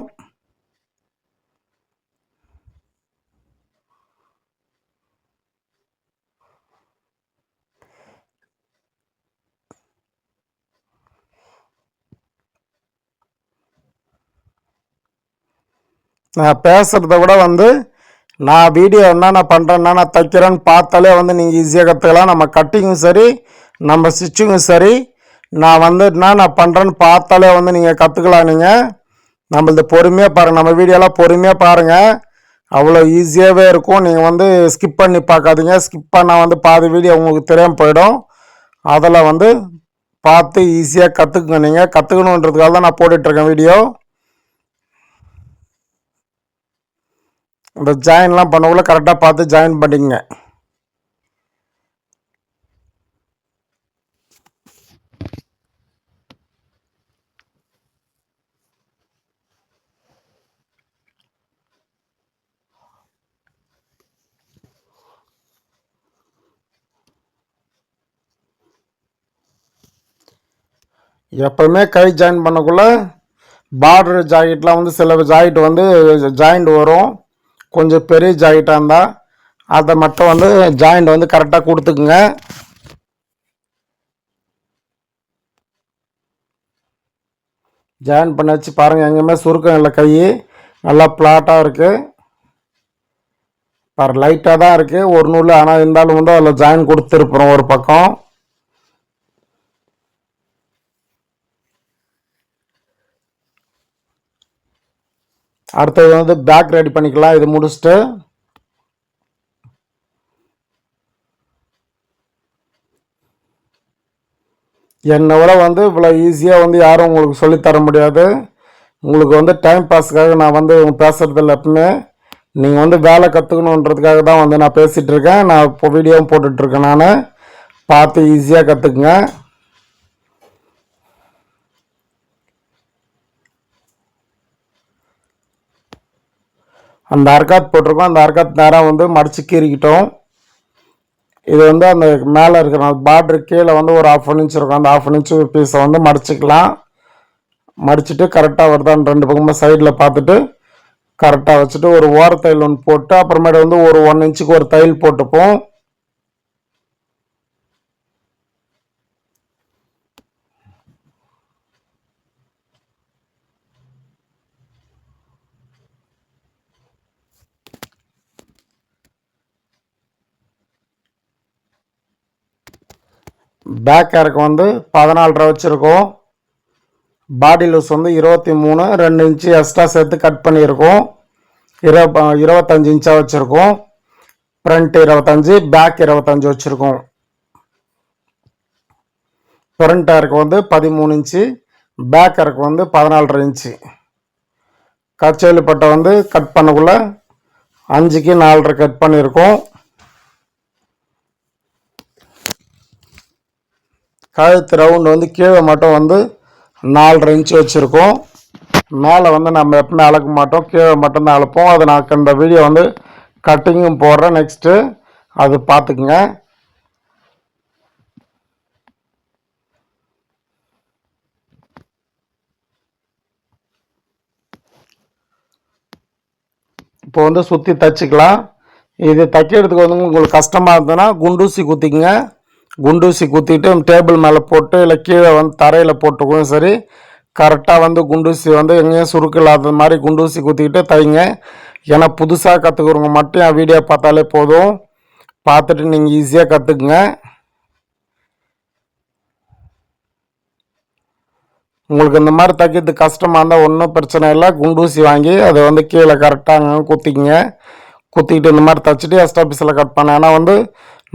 நான் பேசுகிறத விட வந்து நான் வீடியோ என்னென்ன பண்ணுறேன்னா நான் தைக்கிறேன்னு பார்த்தாலே வந்து நீங்கள் ஈஸியாக கற்றுக்கலாம். நம்ம கட்டிங்கும் சரி நம்ம ஸ்டிச்சிங்கும் சரி நான் வந்து என்னென்ன பண்ணுறேன்னு பார்த்தாலே வந்து நீங்கள் கற்றுக்கலாம். நீங்கள் நம்மளது பொறுமையாக பாருங்கள், நம்ம வீடியோலாம் பொறுமையாக பாருங்கள், அவ்வளோ ஈஸியாகவே இருக்கும். நீங்கள் வந்து ஸ்கிப் பண்ணி பார்க்காதீங்க, ஸ்கிப் பண்ணால் வந்து பாதி வீடியோ உங்களுக்கு தெரியாமல் போயிடும். அதில் வந்து பார்த்து ஈஸியாக கற்றுக்குங்க. நீங்கள் கற்றுக்கணுன்றதுக்காக தான் நான் போட்டுட்ருக்கேன் வீடியோ. இந்த ஜாயின்லாம் பண்ணக்குள்ள கரெக்டாக பார்த்து ஜாயின் பண்ணிக்கங்க. எப்பவுமே கை ஜாயின் பண்ணக்குள்ள பார்டர் ஜாக்கெட்லாம் வந்து சில ஜாக்கெட் வந்து ஜாயிண்ட் வரும், கொஞ்சம் பெரிய ஜாக்கெட்டாக இருந்தால் அதை மட்டும் வந்து ஜாயிண்ட் வந்து கரெக்டாக கொடுத்துக்குங்க. ஜாயின் பண்ணி வச்சு பாருங்கள், எங்கேயுமே சுருக்கம் இல்லை. கை நல்லா பிளாட்டாக இருக்குது. பாரு லைட்டாக தான் இருக்குது ஒரு நூல், ஆனால் இருந்தாலும் வந்து அதில் ஜாயின் கொடுத்துருப்போம் ஒரு பக்கம். அடுத்தது வந்து பேக் ரெடி பண்ணிக்கலாம். இது முடிச்சுட்டு என்னை விட வந்து இவ்வளோ ஈஸியாக வந்து யாரும் உங்களுக்கு சொல்லித்தர முடியாது. உங்களுக்கு வந்து டைம் பாஸுக்காக நான் வந்து பேசுகிறதில்ல எப்பவுமே. நீங்கள் வந்து வேலை கற்றுக்கணுன்றதுக்காக தான் வந்து நான் பேசிகிட்டு இருக்கேன். நான் இப்போ வீடியோவும் போட்டுட்ருக்கேன். நான் பார்த்து ஈஸியாக கற்றுக்குங்க. அந்த அர்க்காத் போட்டிருக்கோம். அந்த அர்க்காத் நேரம் வந்து மடித்து கீறிக்கிட்டோம். இது வந்து அந்த மேலே இருக்கிற பார்டரு கீழே வந்து ஒரு 1/2 இன்ச் இருக்கும். அந்த 1/2 இன்ச்சு பீஸை வந்து மடிச்சுக்கலாம். மடிச்சுட்டு கரெக்டாக வருதான்னு 2 பக்கமும் சைடில் பார்த்துட்டு கரெக்டாக வச்சுட்டு ஒரு ஓர தையல் ஒன்று போட்டு அப்புறமேட்டு வந்து ஒரு 1 இன்ச்சுக்கு ஒரு தையல் போட்டுப்போம். பேக் இறக்கு வந்து 14.5 வச்சுருக்கோம். பாடி லூஸ் வந்து 23, 2 இன்ச்சு எக்ஸ்ட்ரா சேர்த்து கட் பண்ணியிருக்கோம். 25 இன்ச்சாக வச்சுருக்கோம். ஃப்ரண்ட் 25, பேக் 25 வச்சுருக்கோம். ஃப்ரண்ட் இறக்கு வந்து 13 இன்ச்சு, பேக் இறக்கு வந்து 14.5 இன்ச்சு. கச்சேலி பட்டை வந்து கட் பண்ணக்குள்ள 5க்கு 4.5 கட் பண்ணியிருக்கோம். கழுத்து ரவுண்டு வந்து கீழே மட்டும் வந்து 4.5 இன்ச்சு வச்சுருக்கோம். மேலே வந்து நம்ம எப்பவுமே அளக்க மாட்டோம், கீழே மட்டும்தான் அளப்போம். அது நான் இந்த வீடியோ வந்து கட்டிங்கும் போடுறேன், நெக்ஸ்ட்டு அது பார்த்துக்குங்க. இப்போ வந்து சுற்றி தைச்சிக்கலாம். இது தைக்கிறதுக்கு வந்து உங்களுக்கு கஷ்டமாக இருந்ததுன்னா குண்டூசி குத்திக்குங்க. குண்டூசி குத்திட்டு டேபிள் மேலே போட்டு இல்லை கீழே வந்து தரையில் போட்டுக்கும் சரி, கரெக்டாக வந்து குண்டூசி வந்து எங்கேயும் சுருக்கு இல்லாத மாதிரி குண்டூசி குத்திக்கிட்டு தைங்க. ஏன்னா புதுசாக கற்றுக்கிறவங்க மட்டும் என் வீடியோ பார்த்தாலே போதும், பார்த்துட்டு நீங்கள் ஈஸியாக கற்றுக்குங்க. உங்களுக்கு இந்த மாதிரி தைக்கிறது கஷ்டமாக இருந்தால் ஒன்றும் பிரச்சனை இல்லை. குண்டூசி வாங்கி அதை வந்து கீழே கரெக்டாக குத்திக்கிங்க. குத்திக்கிட்டு இந்த மாதிரி தைச்சிட்டு எக்ஸ்ட்ரா பீஸில் கட் பண்ண. ஏன்னா வந்து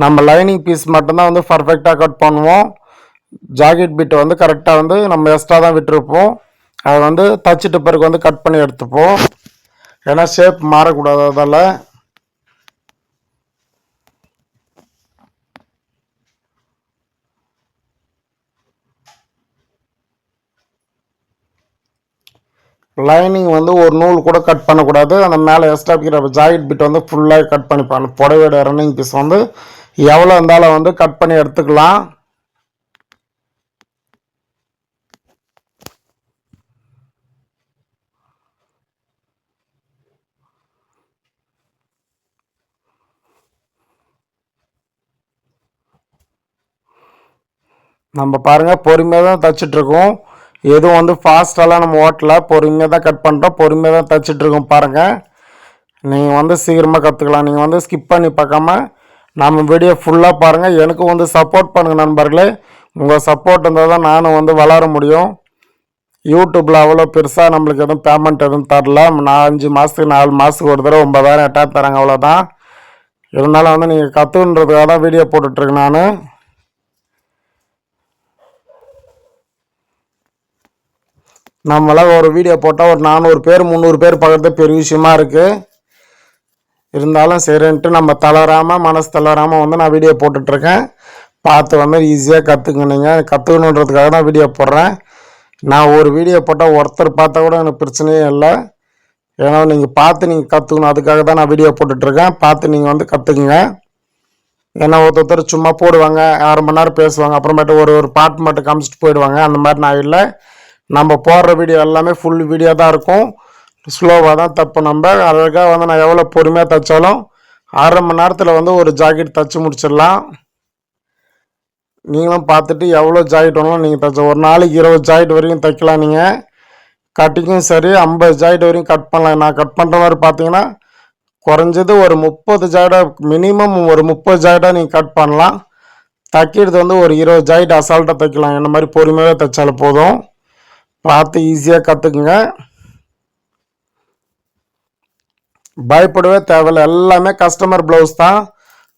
நம்ம லைனிங் பீஸ் மட்டும்தான் வந்து பர்ஃபெக்டாக கட் பண்ணுவோம். ஜாக்கெட் பீட்டை வந்து கரெக்டாக வந்து நம்ம எக்ஸ்ட்ரா தான் விட்டுருப்போம். அதை வந்து தைச்சிட்டு பிறகு வந்து கட் பண்ணி எடுத்துப்போம். ஏன்னா ஷேப் மாறக்கூடாது. அதால் லைனிங் வந்து ஒரு நூல் கூட கட் பண்ணக்கூடாது. அந்த மேலே எக்ஸ்ட்ரா இருக்கிற ஜாக்கெட் பீட் வந்து ஃபுல்லாக கட் பண்ணிப்பாங்க. புடவையோட ரன்னிங் பீஸ் வந்து எவ்வளோ இருந்தாலும் வந்து கட் பண்ணி எடுத்துக்கலாம். நம்ம பாருங்கள் பொறுமையாக தான் தைச்சிட்ருக்கோம். எதுவும் வந்து ஃபாஸ்ட்டாலாம் நம்ம ஓட்டல, பொறுமையாக தான் கட் பண்ணுறோம், பொறுமையாக தான் தைச்சிட்ருக்கோம். பாருங்கள், நீங்கள் வந்து சீக்கிரமாக கற்றுக்கலாம். நீங்கள் வந்து ஸ்கிப் பண்ணி பார்க்காம நம்ம வீடியோ ஃபுல்லாக பாருங்கள். எனக்கும் வந்து சப்போர்ட் பண்ணுங்கள் நண்பர்களே. உங்கள் சப்போர்ட் இருந்தால் தான் நானும் வந்து வளர முடியும். யூடியூப்பில் அவ்வளோ பெருசாக நம்மளுக்கு எதுவும் பேமெண்ட் எதுவும் தரல. 5 மாதத்துக்கு 4 மாதத்துக்கு ஒரு தடவை 9,000 8,000 தராங்க, அவ்வளோதான். இருந்தாலும் வந்து நீங்கள் கற்றுன்றதுக்காக தான் வீடியோ போட்டுட்ருக்கேன் நான். நம்மளாம் ஒரு வீடியோ போட்டால் ஒரு 400 பேர் 300 பேர் பார்க்குறது பெரிய விஷயமா இருக்குது. இருந்தாலும் சரின்ட்டு நம்ம தளராமல் மனசு தளராமல் வந்து நான் வீடியோ போட்டுட்ருக்கேன். பார்த்து வந்து ஈஸியாக கற்றுக்குங்க. நீங்கள் கற்றுக்கணுன்றதுக்காக தான் வீடியோ போடுறேன். நான் ஒரு வீடியோ போட்டால் ஒருத்தர் பார்த்தா கூட எனக்கு பிரச்சனையே இல்லை. ஏன்னா நீங்கள் பார்த்து நீங்கள் கற்றுக்கணும், அதுக்காக தான் நான் வீடியோ போட்டுட்ருக்கேன். பார்த்து நீங்கள் வந்து கற்றுக்குங்க. ஏன்னா ஒருத்தர் சும்மா போடுவாங்க, 1/2 மணி நேரம் பேசுவாங்க, அப்புறமேட்டு ஒரு பாட்டு மட்டும் காமிச்சிட்டு போயிடுவாங்க. அந்த மாதிரி நான் இல்லை. நம்ம போடுற வீடியோ எல்லாமே ஃபுல் வீடியோ தான் இருக்கும். ஸ்லோவாக தான் தப்பு. நம்ம அழகாக வந்து நான் எவ்வளோ பொறுமையாக தைச்சாலும் 1/2 மணி நேரத்தில் வந்து ஒரு ஜாக்கெட் தைச்சி முடிச்சிடலாம். நீங்களும் பார்த்துட்டு எவ்வளோ ஜாக்கெட் வேணாலும் நீங்கள் தைச்ச ஒரு நாளைக்கு 20 ஜாக்கெட் வரைக்கும் தைக்கலாம் நீங்கள். கட்டிங்கும் சரி 50 ஜாயிண்ட் வரையும் கட் பண்ணலாம். நான் கட் பண்ணுற மாதிரி பார்த்தீங்கன்னா குறைஞ்சது ஒரு 30 ஜாயிடாக, மினிமம் ஒரு 30 ஜாயிடாக நீங்கள் கட் பண்ணலாம். தைக்கிறது வந்து ஒரு 20 ஜாயிண்ட் அசால்ட்டாக தைக்கலாம். என்ன மாதிரி பொறுமையாக தைச்சாலும் போதும். பார்த்து ஈஸியாக கற்றுக்குங்க. பயப்படவே தேவையில்லை. எல்லாமே கஸ்டமர் ப்ளவுஸ் தான்.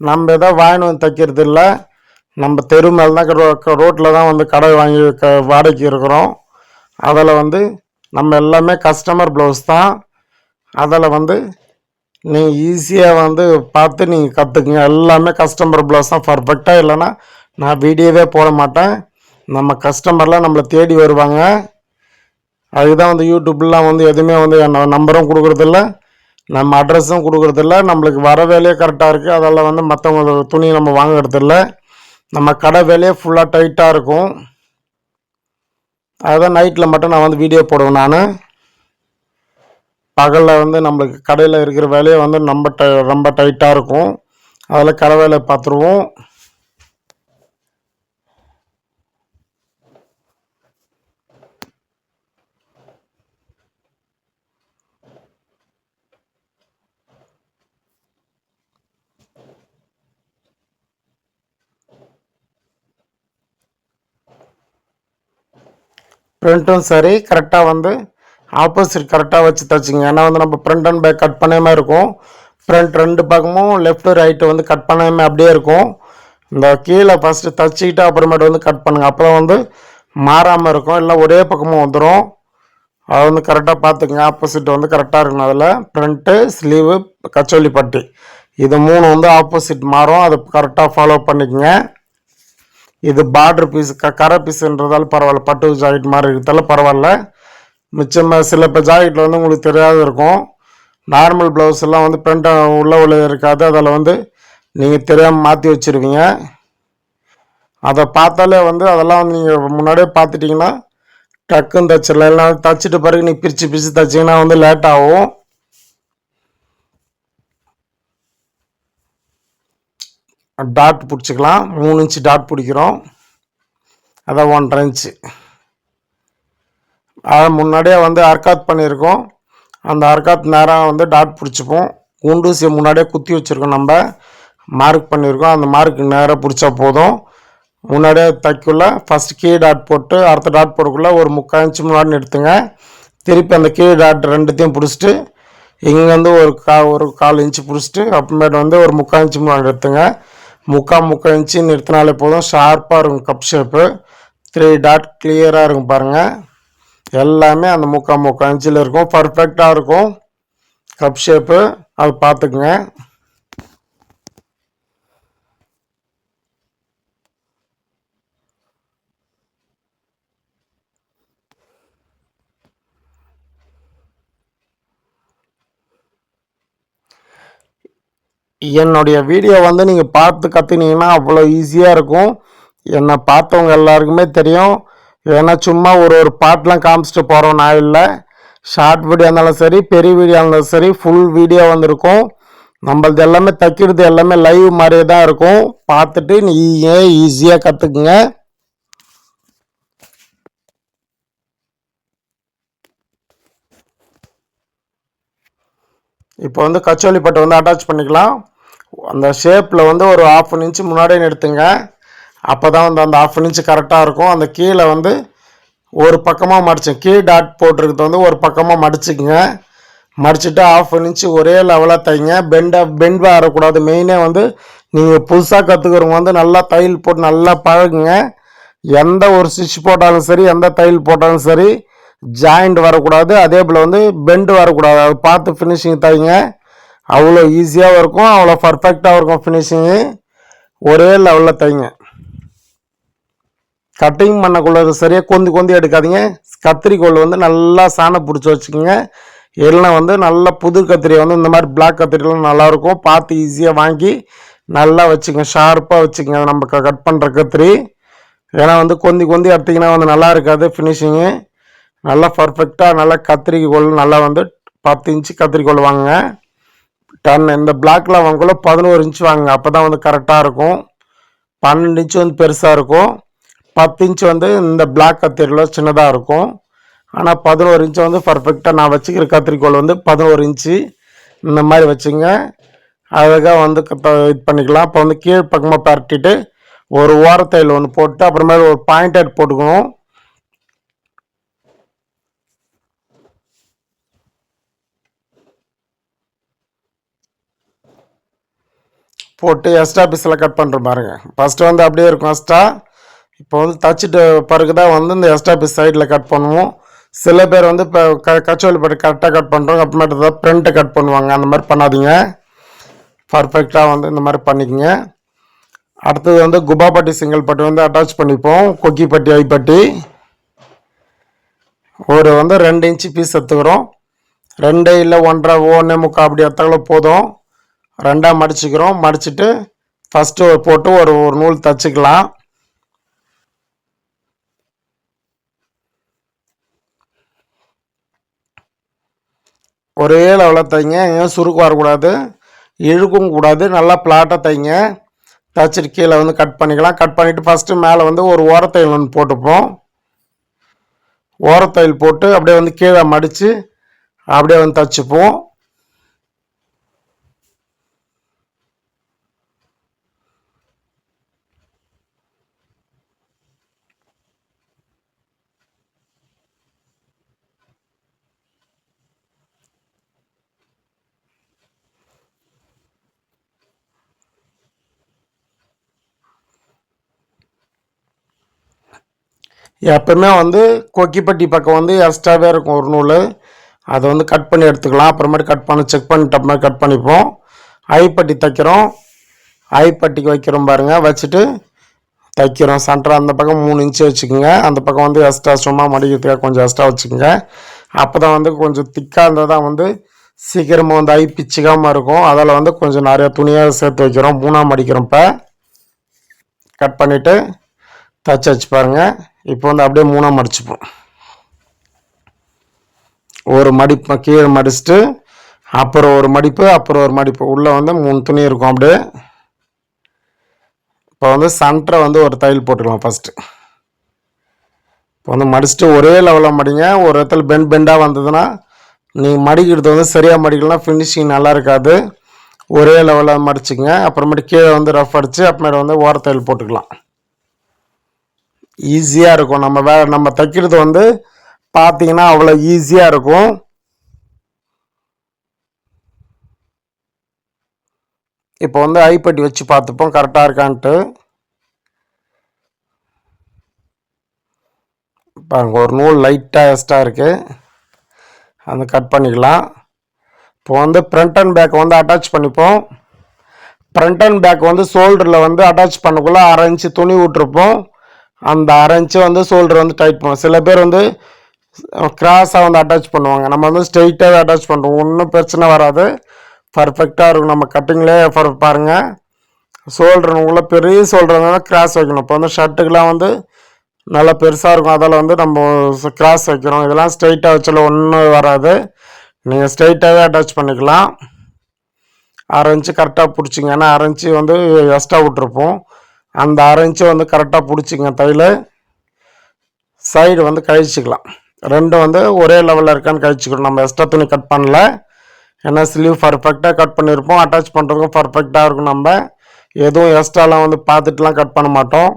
நம்ம எதோ வாங்கினு வந்து தைக்கிறது இல்லை. நம்ம தெரு மேலே தான், ரோட்டில் தான் வந்து கடை வாங்கி வாடகைக்கு இருக்கிறோம். அதில் வந்து நம்ம எல்லாமே கஸ்டமர் ப்ளவுஸ் தான். அதில் வந்து நீங்கள் ஈஸியாக வந்து பார்த்து நீங்கள் கற்றுக்குங்க. எல்லாமே கஸ்டமர் ப்ளவுஸ் தான் பர்ஃபெக்டாக. இல்லைன்னா நான் வீடியோவே போட மாட்டேன். நம்ம கஸ்டமர்லாம் நம்மளை தேடி வருவாங்க. அதுதான் வந்து யூடியூப்லாம் வந்து எதுவுமே வந்து நம்பரும் கொடுக்குறதில்ல, நம்ம அட்ரஸும் கொடுக்குறதில்ல. நம்மளுக்கு வர வேலையே கரெக்டாக இருக்குது. அதெல்லாம் வந்து மற்றவங்க துணி நம்ம வாங்குறதில்ல. நம்ம கடை வேலையே ஃபுல்லாக டைட்டாக இருக்கும். அதுதான் நைட்டில் மட்டும் நான் வந்து வீடியோ போடுவேன். நான் பகலில் வந்து நம்மளுக்கு கடையில் இருக்கிற வேலையை வந்து ரொம்ப டைட்டாக இருக்கும். அதில் கடை வேலையை பார்த்துருவோம். ஃப்ரண்ட்டும் சரி கரெக்டாக வந்து ஆப்போசிட் கரெக்டாக வச்சு தைச்சிங்க. ஏன்னா வந்து நம்ம ஃப்ரண்ட் அண்ட் பேக் கட் பண்ணாமல் இருக்கும். ஃப்ரண்ட் 2 பக்கமும் லெஃப்ட்டு ரைட்டு வந்து கட் பண்ணாமல் அப்படியே இருக்கும். இந்த கீழே ஃபஸ்ட்டு தைச்சிக்கிட்டு அப்புறமேட்டு வந்து கட் பண்ணுங்கள். அப்போ வந்து மாறாமல் இருக்கும். இல்லை ஒரே பக்கமும் வந்துடும். அதை வந்து கரெக்டாக பார்த்துக்குங்க. ஆப்போசிட் வந்து கரெக்டாக இருக்கணும். அதில் ஃப்ரண்ட்டு, ஸ்லீவு, கச்சோலி பட்டி இது 3 வந்து ஆப்போசிட் மாறும். அதை கரெக்டாக ஃபாலோ பண்ணிக்கங்க. இது பார்டர் பீஸ், கரை பீஸுன்றதால பரவாயில்ல. பட்டு ஜாக்கெட் மாதிரி இருக்கிறதால பரவாயில்ல. மிச்சமாக சில இப்போ ஜாக்கெட்டில் வந்து உங்களுக்கு தெரியாத இருக்கும். நார்மல் ப்ளவுஸ் எல்லாம் வந்து பிரிண்ட் உள்ள இருக்காது. அதில் வந்து நீங்கள் தெரியாமல் மாற்றி வச்சுருவீங்க. அதை பார்த்தாலே வந்து அதெல்லாம் வந்து நீங்கள் முன்னாடியே பார்த்துட்டிங்கன்னா டக்குன்னு தைச்சிடலாம். எல்லாம் தைச்சிட்டு பிறகு நீங்கள் பிரித்து தைச்சிங்கன்னா வந்து லேட் ஆகும். டாட் பிடிச்சிக்கலாம். 3 இன்ச்சு டாட் பிடிக்கிறோம். அதை 1.5 இன்ச்சு. அதை முன்னாடியே வந்து அர்க்காத் பண்ணியிருக்கோம். அந்த அர்க்காத் நேரம் வந்து டாட் பிடிச்சிப்போம். குண்டூசியை முன்னாடியே குத்தி வச்சுருக்கோம். நம்ம மார்க் பண்ணியிருக்கோம். அந்த மார்க்கு நேராக பிடிச்சா போதும். முன்னாடியே தைக்குள்ள ஃபஸ்ட்டு கீ டாட் போட்டு அடுத்த டாட் போடக்குள்ளே ஒரு 3/4 இன்ச்சு முன்னாடி எடுத்துங்க. திருப்பி அந்த கீ டாட் 2த்தையும் பிடிச்சிட்டு இங்கேருந்து ஒரு 1/4 இன்ச்சு பிடிச்சிட்டு அப்புறமேட்டு வந்து ஒரு 3/4 இன்ச்சு முன்னாடி எடுத்துங்க. 3/4 இன்ச்சு நிறுத்தினாலே போதும். ஷார்ப்பாக இருக்கும் கப் ஷேப்பு. 3 டாட் கிளியராக இருக்கும் பாருங்கள். எல்லாமே அந்த 3/4 இன்ச்சில் இருக்கும். பர்ஃபெக்டாக இருக்கும் கப் ஷேப்பு. அது பார்த்துக்குங்க. என்னுடைய வீடியோ வந்து நீங்கள் பார்த்து கற்றுனீங்கன்னா அவ்வளோ ஈஸியாக இருக்கும். என்னை பார்த்தவங்க எல்லாருக்குமே தெரியும். ஏன்னா சும்மா ஒரு பாட்டெலாம் காமிச்சிட்டு போகிறோம். நான் இல்லை, ஷார்ட் வீடியோ இருந்தாலும் சரி, பெரிய வீடியோ இருந்தாலும் சரி, ஃபுல் வீடியோ வந்திருக்கும். நம்மளது எல்லாமே தைக்கிறது எல்லாமே லைவ் மாதிரியே தான் இருக்கும். பார்த்துட்டு நீங்கள் ஈஸியாக கற்றுக்குங்க. இப்போ வந்து கச்சோலி பட்டை வந்து அட்டாச் பண்ணிக்கலாம். அந்த ஷேப்பில் வந்து ஒரு 1/2 இன்ச்சு முன்னாடியே எடுத்துங்க. அப்போ தான் வந்து அந்த 1/2 இன்ச்சு கரெக்டாக இருக்கும். அந்த கீழே வந்து ஒரு பக்கமாக மடிச்சு கீ டாட் போட்டிருக்கிறது வந்து ஒரு பக்கமாக மடிச்சுக்குங்க. மடிச்சுட்டு 1/2 இன்ச்சு ஒரே லெவலாக தைங்க. பெண்ட் வரக்கூடாது. மெயினே வந்து நீங்கள் புதுசாக கற்றுக்கிறவங்க வந்து நல்லா தையல் போட்டு நல்லா பழகுங்க. எந்த ஒரு ஸ்டிச் போட்டாலும் சரி, எந்த தையல் போட்டாலும் சரி, ஜாயிண்ட் வரக்கூடாது. அதே போல் வந்து பெண்டு வரக்கூடாது. அதை பார்த்து ஃபினிஷிங் தைங்க. அவ்வளோ ஈஸியாகவும் இருக்கும், அவ்வளோ பர்ஃபெக்டாகவும் இருக்கும். ஃபினிஷிங்கு ஒரே லெவலில் தைங்க. கட்டிங் பண்ணக்குள்ள சரியாக கொந்தி எடுக்காதீங்க. கத்திரிக்கோள் வந்து நல்லா சாணை பிடிச்சி வச்சுக்கோங்க. இல்லைனா வந்து நல்லா புது கத்திரியை வந்து இந்த மாதிரி பிளாக் கத்திரிலாம் நல்லாயிருக்கும். பார்த்து ஈஸியாக வாங்கி நல்லா வச்சுக்கோங்க. ஷார்ப்பாக வச்சுக்கோங்க. நம்ம கட் பண்ணுற கத்திரி. ஏன்னா வந்து கொந்தி எடுத்திங்கன்னா வந்து நல்லா இருக்காது ஃபினிஷிங்கு. நல்லா பர்ஃபெக்டாக நல்லா கத்திரிக்கோள் நல்லா வந்து 10 இன்ச்சு கத்திரிக்கோள் வாங்குங்க. இந்த பிளாக்கில் வாங்கக்குள்ள 11 இன்ச்சு வாங்குங்க. அப்போ தான் வந்து கரெக்டாக இருக்கும். 12 இன்ச்சு வந்து பெருசாக இருக்கும். 10 இன்ச்சு வந்து இந்த பிளாக் கத்திரியில் சின்னதாக இருக்கும். ஆனால் 11 இன்ச்சு வந்து பர்ஃபெக்டாக நான் வச்சுக்கிற கத்திரிக்கோள் வந்து 11 இன்ச்சு இந்த மாதிரி வச்சுங்க. அழகாக வந்து இது பண்ணிக்கலாம். இப்போ வந்து கீழ் பக்கமாக பரட்டிட்டு ஒரு ஓரத்தையில் ஒன்று போட்டு அப்புறமேல ஒரு பாயிண்டர் போட்டுக்கணும். போட்டு எக்ஸ்ட்ரா பீஸில் கட் பண்ணுற பாருங்க. ஃபஸ்ட்டு வந்து அப்படியே இருக்கும் எக்ஸ்ட்ரா. இப்போ வந்து தச்சுட்டு பிறகு தான் வந்து இந்த எக்ஸ்ட்ரா பீஸ் சைடில் கட் பண்ணுவோம். சில பேர் வந்து இப்போ கச்சோலி போட்டு கரெக்டாக கட் பண்ணுறோங்க, அப்புறமேட்டு தான் ஃப்ரண்ட்டை கட் பண்ணுவாங்க. அந்த மாதிரி பண்ணாதீங்க, பர்ஃபெக்டாக வந்து இந்த மாதிரி பண்ணிக்கோங்க. அடுத்தது வந்து குபா பட்டி சிங்கிள் பட்டி வந்து அட்டாச் பண்ணிப்போம். கொக்கி பட்டி ஐப்பட்டி ஒரு வந்து 2 இன்ச்சு பீஸ் எடுத்துக்கிறோம். 2 இல்லை 1.5 1.25 அப்படி எடுத்தாங்களோ போதும். 2ஆக மடிச்சுக்கிறோம். மடிச்சுட்டு ஃபஸ்ட்டு போட்டு ஒரு நூல் தச்சுக்கலாம். ஒரே லெவலில் தைங்க, ஏன் சுருக்கு வரக்கூடாது, இழுக்கும் கூடாது. நல்லா பிளாட்டாக தைங்க. தச்சுட்டு கீழே வந்து கட் பண்ணிக்கலாம். கட் பண்ணிவிட்டு ஃபஸ்ட்டு மேலே வந்து ஒரு ஓரத்தையில் ஒன்று போட்டுப்போம். ஓரத்தையில் போட்டு அப்படியே வந்து கீழே மடித்து அப்படியே வந்து தச்சுப்போம். எப்பவுமே வந்து கொக்கிப்பட்டி பக்கம் வந்து எக்ஸ்ட்ராவே இருக்கும் ஒரு நூல். அதை வந்து கட் பண்ணி எடுத்துக்கலாம். அப்புறமேட்டு கட் பண்ணி செக் பண்ணிட்டு அப்புறமா கட் பண்ணிப்போம். ஐப்பட்டி தைக்கிறோம். ஐப்பட்டிக்கு வைக்கிறோம் பாருங்கள். வச்சுட்டு தைக்கிறோம். சென்டர் அந்த பக்கம் 3 இன்ச்சு வச்சுக்கோங்க. அந்த பக்கம் வந்து எக்ஸ்ட்ரா சும்மா மடிக்கிறதுக்காக கொஞ்சம் எக்ஸ்ட்ரா வச்சுக்கோங்க. அப்போ தான் வந்து கொஞ்சம் திக்காக இருந்தால் தான் வந்து சீக்கிரமாக வந்து ஐ பிச்சுக்காமல் இருக்கும். அதில் வந்து கொஞ்சம் நிறையா துணியாக சேர்த்து வைக்கிறோம். 3ஆக மடிக்கிறோம். இப்போ கட் பண்ணிவிட்டு தச்சு வச்சு பாருங்கள். இப்போ வந்து அப்படியே 3ஆக மடிச்சுப்போம். ஒரு மடிப்பு கீழே மடிச்சுட்டு அப்புறம் ஒரு மடிப்பு, அப்புறம் ஒரு மடிப்பு, உள்ளே வந்து 3 துணி இருக்கும். அப்படியே இப்போ வந்து சென்டரை வந்து ஒரு தையல் போட்டுக்கலாம் ஃபஸ்ட்டு. இப்போ வந்து மடிச்சுட்டு ஒரே லெவலில் மடிங்க. ஒரு இடத்துல பெண்டாக வந்ததுன்னா நீங்கள் மடிக்கிறது வந்து சரியாக மடிக்கலாம், ஃபினிஷிங் நல்லா இருக்காது. ஒரே லெவலில் மடிச்சுங்க. அப்புறமேட்டு கீழே வந்து ரஃப் அடித்து அப்புறமேட்டு வந்து ஓரத்தையல் போட்டுக்கலாம். ஈஸியாக இருக்கும். நம்ம தைக்கிறது வந்து பார்த்தீங்கன்னா அவ்வளோ ஈஸியாக இருக்கும். இப்போ வந்து ஐப்பட்டி வச்சு பார்த்துப்போம் கரெக்டாக இருக்கான்ட்டு. பாருங்க, ஒரு நூல் லைட்டாக எக்ஸ்ட்ரா இருக்குது, அந்த கட் பண்ணிக்கலாம். இப்போ வந்து ஃப்ரண்ட் அண்ட் பேக் வந்து அட்டாச் பண்ணிப்போம். ஃப்ரண்ட் அண்ட் பேக் வந்து ஷோல்டரில் வந்து அட்டாச் பண்ணக்குள்ளே 1/2 இன்ச்சு துணி விட்டுருப்போம். அந்த 1/2 இன்ச்சு வந்து ஷோல்டர் வந்து டைட் பண்ணுவோம். சில பேர் வந்து கிராஸாக வந்து அட்டாச் பண்ணுவாங்க. நம்ம வந்து ஸ்ட்ரெயிட்டாகவே அட்டாச் பண்ணுறோம், ஒன்றும் பிரச்சனை வராது, பர்ஃபெக்டாக இருக்கும். நம்ம கட்டிங்லேயே பாருங்கள், ஷோல்டருக்குள்ளே பெரிய ஷோல்டர்னால கிராஸ் வைக்கணும். இப்போ வந்து ஷர்ட்டுக்கெலாம் வந்து நல்லா பெருசாக இருக்கும், அதில் வந்து நம்ம கிராஸ் வைக்கிறோம். இதெல்லாம் ஸ்ட்ரெயிட்டாக வச்சாலும் ஒன்றும் வராது, நீங்கள் ஸ்ட்ரெயிட்டாகவே அட்டாச் பண்ணிக்கலாம். 1/2 இன்ச்சு கரெக்டாக பிடிச்சிங்க. ஏன்னா 1/2 இன்ச்சு வந்து எக்ஸ்ட்ரா விட்ருப்போம். அந்த 1/2 இன்ச்சு வந்து கரெக்டாக பிடிச்சிங்க. தையல் சைடு வந்து கழிச்சிக்கலாம். ரெண்டும் வந்து ஒரே லெவலில் இருக்கான்னு கழிச்சிக்கணும். நம்ம எக்ஸ்ட்ரா துணி கட் பண்ணல, ஏன்னா ஸ்லீவ் பர்ஃபெக்டாக கட் பண்ணியிருப்போம். அட்டாச் பண்ணுறதுக்கும் பர்ஃபெக்டாக இருக்கும். நம்ம எதுவும் எக்ஸ்ட்ராலாம் வந்து பார்த்துட்டுலாம் கட் பண்ண மாட்டோம்.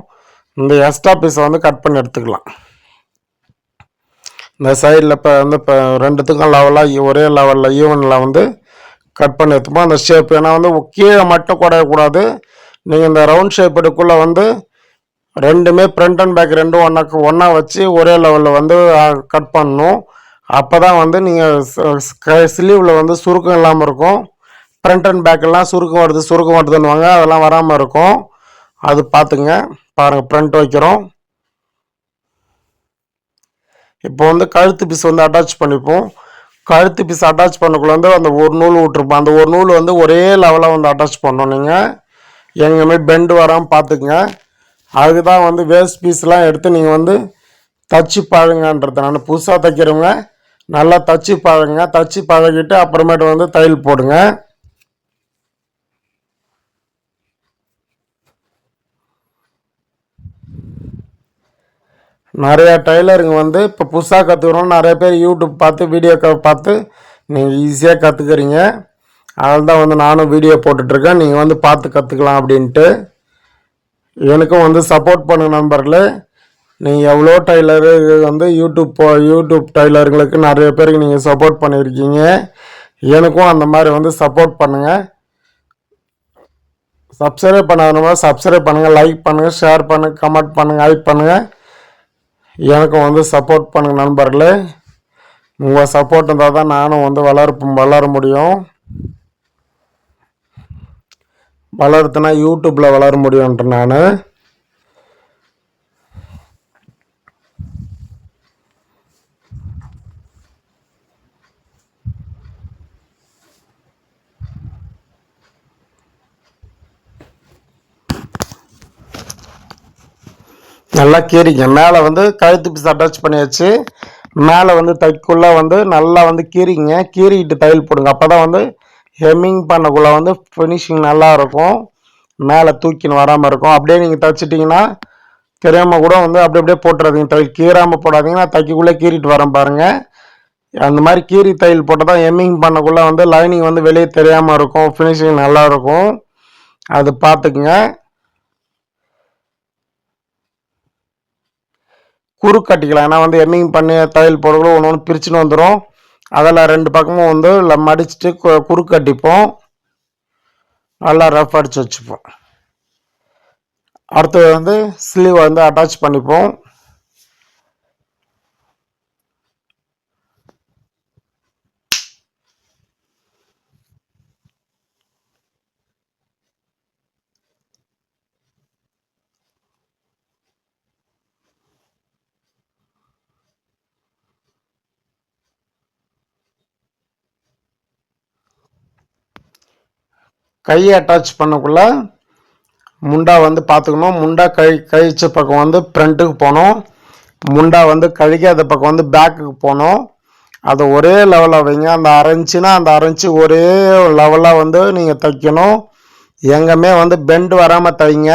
இந்த எக்ஸ்ட்ரா பீஸை வந்து கட் பண்ணி எடுத்துக்கலாம். இந்த சைடில் இப்போ ரெண்டுத்துக்கும் லெவலாக ஒரே லெவலில் ஈவனில் வந்து கட் பண்ணி எடுத்துப்போம். அந்த ஷேப் ஏன்னா வந்து கீழே மட்டும் குறையக்கூடாது. நீங்கள் இந்த ரவுண்ட் ஷேப் எடுக்குள்ளே வந்து ரெண்டுமே ஃப்ரண்ட் அண்ட் பேக் ரெண்டும் ஒன்றா வச்சு ஒரே லெவலில் வந்து கட் பண்ணணும். அப்போ தான் வந்து நீங்கள் ஸ்லீவில் வந்து சுருக்கம் இல்லாமல் இருக்கும். ஃப்ரண்ட் அண்ட் பேக்கெல்லாம் சுருக்கம் வருதுன்னுவாங்க, அதெல்லாம் வராமல் இருக்கும். அது பார்த்துங்க. பாருங்கள், ஃப்ரண்ட் வைக்கிறோம். இப்போ வந்து கழுத்து பீஸ் வந்து அட்டாச் பண்ணிப்போம். கழுத்து பீஸ் அட்டாச் பண்ணக்குள்ள வந்து அந்த ஒரு நூல் விட்டுருப்போம். அந்த ஒரு நூல் வந்து ஒரே லெவலாக வந்து அட்டாச் பண்ணணும். நீங்கள் எங்கேயுமே பெண்டு வராமல் பார்த்துக்குங்க. அதுக்கு தான் வந்து வேஸ்ட் பீஸ்லாம் எடுத்து நீங்கள் வந்து தச்சு பழங்கன்றது. நான் புதுசாக தைக்கிறவங்க நல்லா தச்சு பழகுங்க. தச்சு பழகிட்டு அப்புறமேட்டு வந்து தையல் போடுங்க. நிறையா டைலருங்க வந்து இப்போ புதுசாக கற்றுக்கணும் நிறைய பேர் யூடியூப் பார்த்து வீடியோ பார்த்து நீங்கள் ஈஸியாக கற்றுக்குறீங்க. அதில் தான் வந்து நானும் வீடியோ போட்டுட்ருக்கேன். நீங்கள் வந்து பார்த்து கற்றுக்கலாம் அப்படின்ட்டு. எனக்கும் வந்து சப்போர்ட் பண்ணுங்க நண்பர்களே. நீங்கள் எவ்வளோ டைலரு வந்து யூடியூப் டைலருங்களுக்கு நிறைய பேருக்கு நீங்கள் சப்போர்ட் பண்ணியிருக்கீங்க. எனக்கும் அந்த மாதிரி வந்து சப்போர்ட் பண்ணுங்கள். சப்ஸ்கிரைப் பண்ணாதவங்க சப்ஸ்கிரைப் பண்ணுங்கள், லைக் பண்ணுங்கள், ஷேர் பண்ணுங்கள், கமெண்ட் பண்ணுங்கள், ஹைப் பண்ணுங்கள். எனக்கும் வந்து சப்போர்ட் பண்ணுங்கள் நண்பர்களே. உங்கள் சப்போர்ட் இருந்தால் தான் நானும் வந்து வளர முடியும். வளர்த்துனா யூடியூப்பில் வளர முடியும்ன்ற நான் நல்லா கீறிங்க. மேலே வந்து கழுத்து பீஸ் அட்டாச் பண்ணியாச்சு. மேலே வந்து தைக்குள்ளே வந்து நல்லா வந்து கீறிங்க. கீறிக்கிட்டு தையல் போடுங்க. அப்போ தான் வந்து ஹெம்மிங் பண்ணக்குள்ளே வந்து ஃபினிஷிங் நல்லா இருக்கும். மேலே தூக்கின்னு வராமல் இருக்கும். அப்படியே நீங்கள் தைச்சிட்டிங்கன்னா தெரியாமல் கூட வந்து அப்படியே போட்டுறாதீங்க. தையல் கீறாமல் போடாதீங்கன்னா தைக்கக்குள்ளே கீறிட்டு வரேன் பாருங்கள். அந்த மாதிரி கீறி தையல் போட்டால் தான் ஹெம்மிங் பண்ணக்குள்ளே வந்து லைனிங் வந்து வெளியே தெரியாமல் இருக்கும். ஃபினிஷிங் நல்லாயிருக்கும். அது பார்த்துக்குங்க. குறுக்கட்டிக்கலாம். ஏன்னா வந்து எம்மிங் பண்ணி தையல் போடக்கூட ஒன்று பிரிச்சுன்னு வந்துடும். அதில் ரெண்டு பக்கமும் வந்து மடிச்சுட்டு குறுக்கட்டிப்போம். நல்லா ரஃப் அடித்து வச்சுப்போம். அடுத்தது வந்து ஸ்லீவ் வந்து அட்டாச் பண்ணிப்போம். கையை அட்டாச் பண்ணக்குள்ள முண்டா வந்து பார்த்துக்கணும். முண்டா கழிச்ச பக்கம் வந்து ஃப்ரண்ட்டுக்கு போகணும். முண்டா வந்து கழிக்காத பக்கம் வந்து பேக்குக்கு போகணும். அதை ஒரே லெவலாக வைங்க. அந்த அரைஞ்சினா அந்த அரைஞ்சி ஒரே லெவலாக வந்து நீங்கள் தைக்கணும். எங்கேயுமே வந்து பெண்டு வராமல் தைங்க.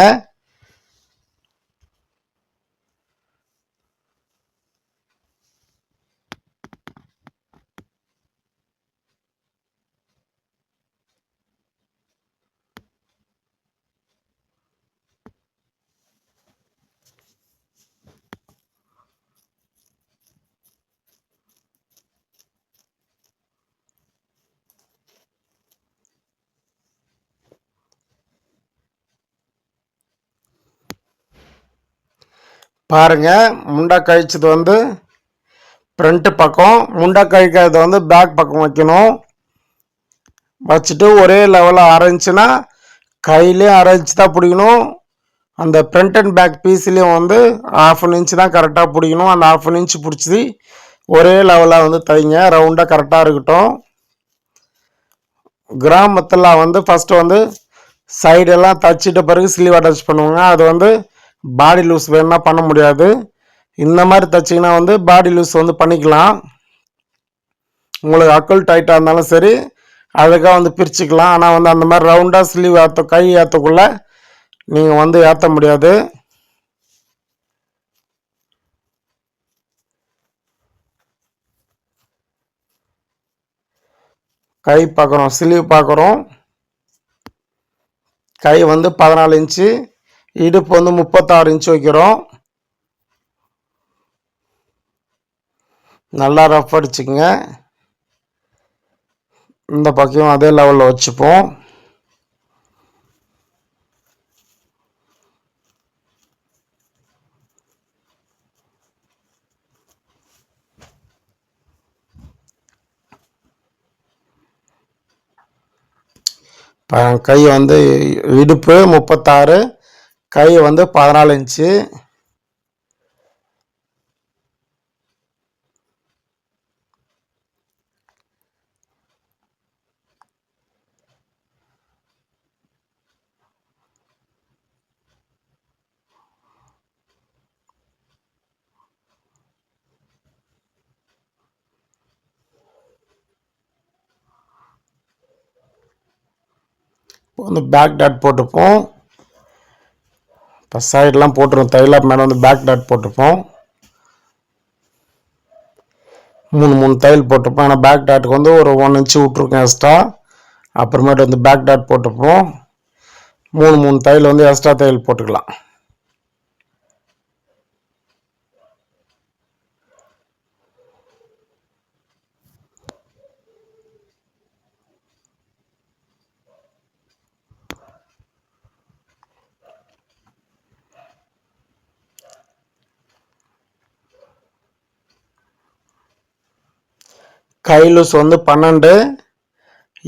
பாருங்க, முண்டா கழிச்சது வந்து ஃப்ரண்ட்டு பக்கம், முண்டா கழிக்காதது வந்து பேக் பக்கம் வைக்கணும். வச்சுட்டு ஒரே லெவலாக அரைஞ்சின்னா கையிலையும் அரைச்சி தான் பிடிக்கணும். அந்த ஃப்ரண்ட் அண்ட் பேக் பீஸ்லேயும் வந்து 1/2 இன்ச்சு தான் கரெக்டாக பிடிக்கணும். அந்த 1/2 இன்ச்சு பிடிச்சி ஒரே லெவலாக வந்து தைங்க. ரவுண்டாக கரெக்டாக இருக்கட்டும். கிராமத்தில் வந்து ஃபஸ்ட்டு வந்து சைடெல்லாம் தைச்சிட்ட பிறகு ஸ்லீவ் அட்டாச் பண்ணுவாங்க. அது வந்து பாடி லூஸ் வேணும்னா பண்ண முடியாது. இந்த மாதிரி தைச்சிங்கன்னா வந்து பாடி லூஸ் வந்து பண்ணிக்கலாம். உங்களுக்கு அக்கல் டைட்டாக இருந்தாலும் சரி அதுக்காக வந்து பிரிச்சுக்கலாம். ஆனால் வந்து அந்த மாதிரி ரவுண்டாக ஸ்லீவ் கை ஏற்றக்குள்ளே நீங்கள் வந்து ஏற்ற முடியாது. கை பார்க்குறோம், ஸ்லீவ் பார்க்குறோம். கை வந்து 14 இன்ச்சு, இடுப்பு வந்து 36 இன்ச்சு வைக்கிறோம். நல்லா ரஃப் அடிச்சுக்குங்க. இந்த பக்கம் அதே லெவலில் வச்சுப்போம். கை வந்து இடுப்பு 36, கை வந்து 14 இன்ச்சு. இப்போ வந்து பேக் டாட் போட்டுப்போம். இப்போ சைடெலாம் போட்டுருவோம். தையலாக மேலே வந்து பேக் டாட் போட்டுப்போம். மூணு தையல் போட்டுப்போம். ஆனால் பேக் டாட்டுக்கு வந்து ஒரு 1 இன்ச்சு விட்ருக்கேன் எக்ஸ்ட்ரா. அப்புறமேட்டு வந்து பேக் டாட் போட்டுப்போம். மூணு தையல் வந்து எக்ஸ்ட்ரா தையல் போட்டுக்கலாம். கை லூஸ் வந்து 12,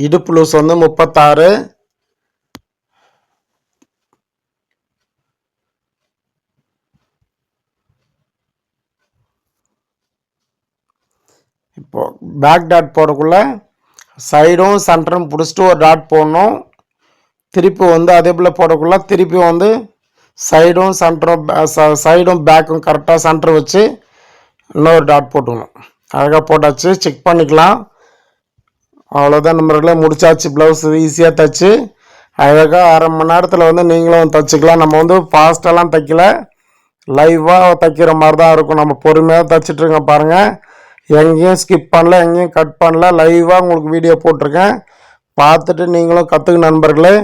இடுப்பு லூஸ் வந்து 36. இப்போ பேக் டாட் போடக்குள்ள சைடும் சென்டரும் பிடிச்சிட்டு ஒரு டாட் போடணும். திருப்பி வந்து அதே போல் போடக்குள்ள திருப்பி வந்து சைடும் சென்டரும் சைடும் பேக்கும் கரெக்டாக சென்டர் வச்சு இன்னொரு டாட் போட்டுக்கணும். அழகாக போட்டாச்சு. செக் பண்ணிக்கலாம். அவ்வளோதான் நம்பர்களே, முடிச்சாச்சு. ப்ளவுஸ் ஈஸியாக தைச்சு அழகாக 1/2 மணி நேரத்தில் வந்து நீங்களும் தைச்சிக்கலாம். நம்ம வந்து ஃபாஸ்ட்டெல்லாம் தைக்கல, லைவாக தைக்கிற மாதிரி தான் இருக்கும். நம்ம பொறுமையாக தைச்சிட்ருங்க பாருங்கள். எங்கேயும் ஸ்கிப் பண்ணல, எங்கேயும் கட் பண்ணல, லைவாக உங்களுக்கு வீடியோ போட்டிருக்கேன். பார்த்துட்டு நீங்களும் கற்றுக்க நண்பர்களே.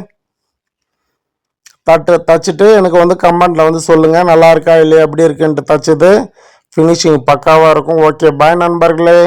தைச்சிட்டு எனக்கு வந்து கமெண்டில் வந்து சொல்லுங்கள், நல்லா இருக்கா இல்லையா, எப்படி இருக்குன்ட்டு. தைச்சது ஃபினிஷிங் பக்காவாக இருக்கும். ஓகே, பாய் நண்பர்களே.